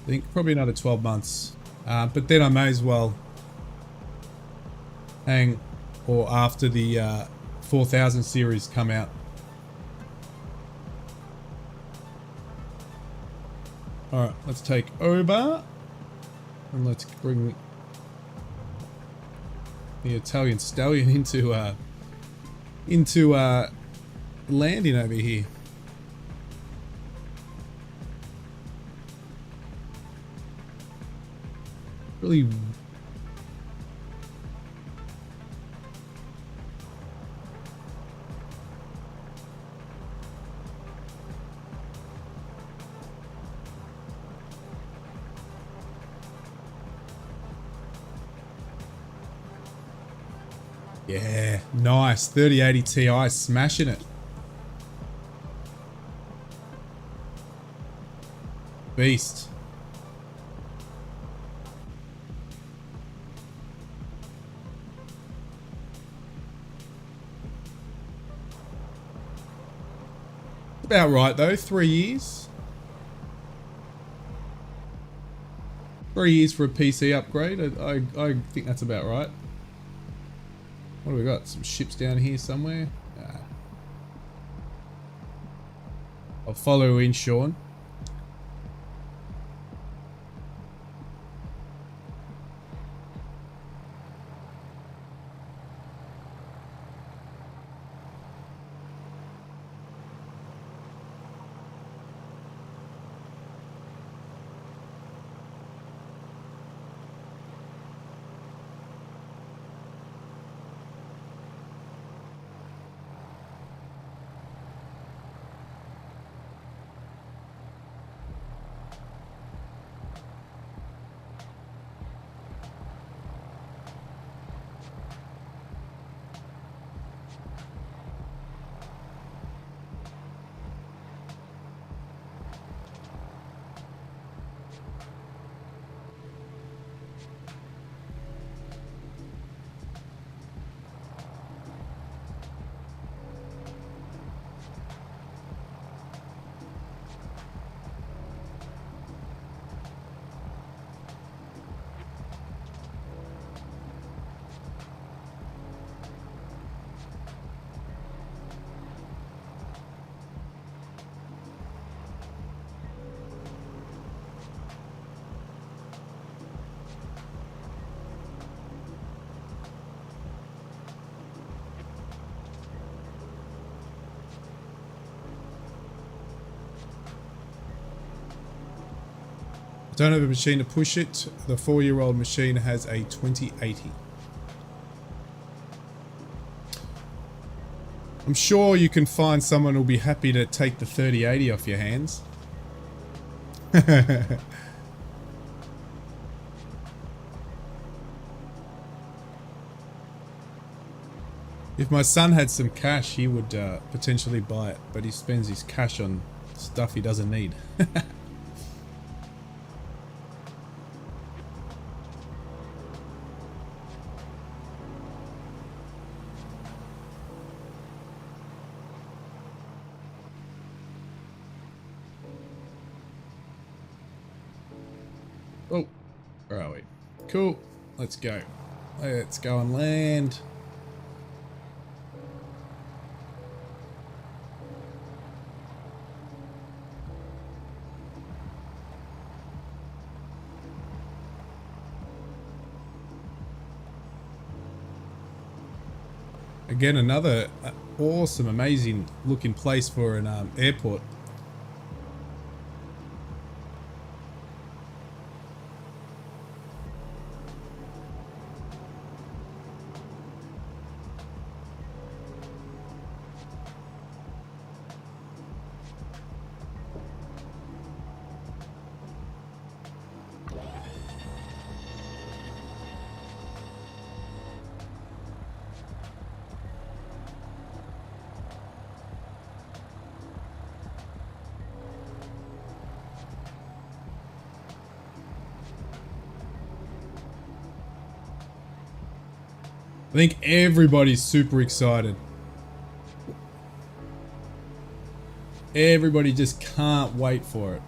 I think probably another 12 months. But then I may as well hang, or after the 4000 series come out. Alright, let's take over. And let's bring the Italian stallion into landing over here. Really. Yeah, nice. 3080 Ti, smashing it. Beast. About right though, 3 years. 3 years for a PC upgrade. I think that's about right. What do we got? Some ships down here somewhere. I'll follow in, Sean. I don't have a machine to push it. The 4-year-old machine has a 2080. I'm sure you can find someone who'll be happy to take the 3080 off your hands. If my son had some cash, he would potentially buy it, but he spends his cash on stuff he doesn't need. Where are we? Cool. Let's go. Let's go and land. Again, another awesome, amazing looking place for an airport. I think everybody's super excited. Everybody just can't wait for it.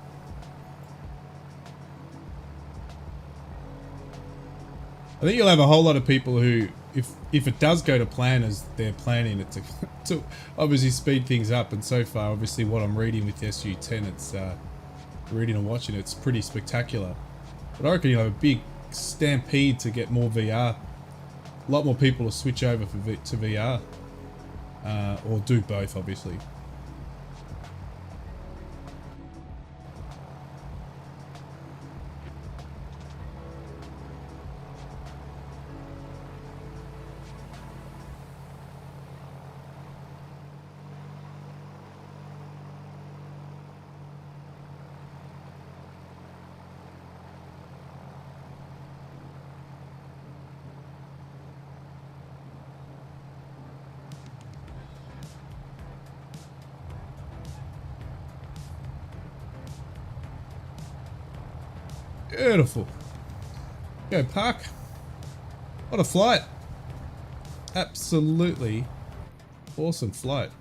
I think you'll have a whole lot of people who, if it does go to plan as they're planning it to obviously speed things up. And so far, obviously, what I'm reading with SU10, it's reading and watching, it's pretty spectacular. But I reckon you'll have a big stampede to get more VR. A lot more people will switch over to VR, or do both, obviously. Beautiful. Go park. What a flight. Absolutely awesome flight.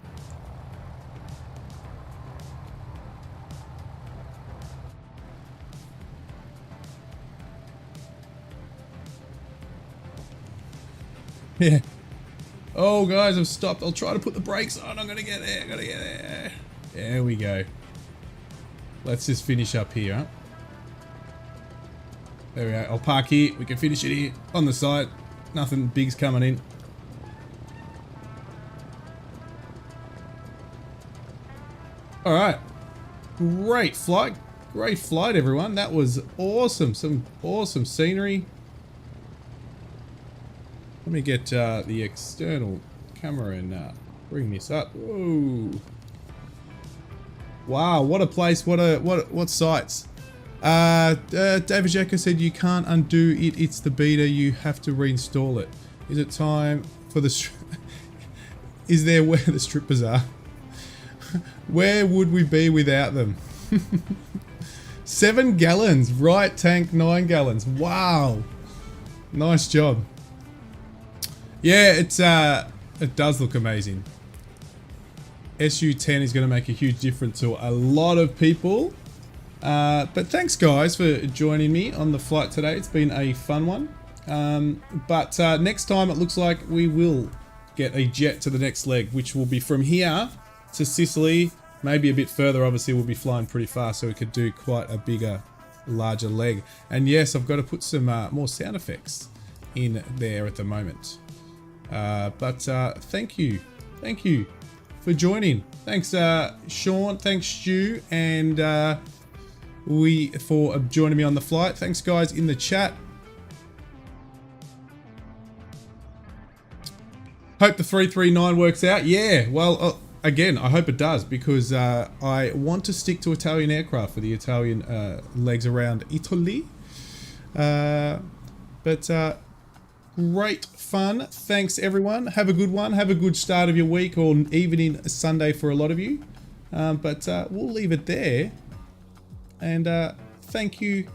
Yeah. Oh guys, I've stopped. I'll try to put the brakes on. I'm gonna get there. I'm gonna get there. There we go. Let's just finish up here, huh? There we go. I'll park here. We can finish it here on the side. Nothing big's coming in. All right. Great flight. Great flight, everyone. That was awesome. Some awesome scenery. Let me get the external camera and bring this up. Whoa. Wow, what a place. What sights. David Jacka said you can't undo it. It's the beta. You have to reinstall it. Is it time for the... Is there where the strippers are? Where would we be without them? 7 gallons. Right tank, 9 gallons. Wow. Nice job. Yeah, it does look amazing. SU10 is going to make a huge difference to a lot of people. But thanks guys for joining me on the flight today. It's been a fun one. But next time it looks like we will get a jet to the next leg, which will be from here to Sicily, maybe a bit further. Obviously we'll be flying pretty fast, so we could do quite a bigger, larger leg. And yes, I've got to put some more sound effects in there at the moment. But thank you for joining. Thanks Sean, thanks Stu, and for joining me on the flight. Thanks guys in the chat. Hope the 339 works out. Yeah, well, again, I hope it does, because I want to stick to Italian aircraft for the Italian legs around Italy. But great fun. Thanks everyone. Have a good one. Have a good start of your week, or evening Sunday for a lot of you. But we'll leave it there. And thank you.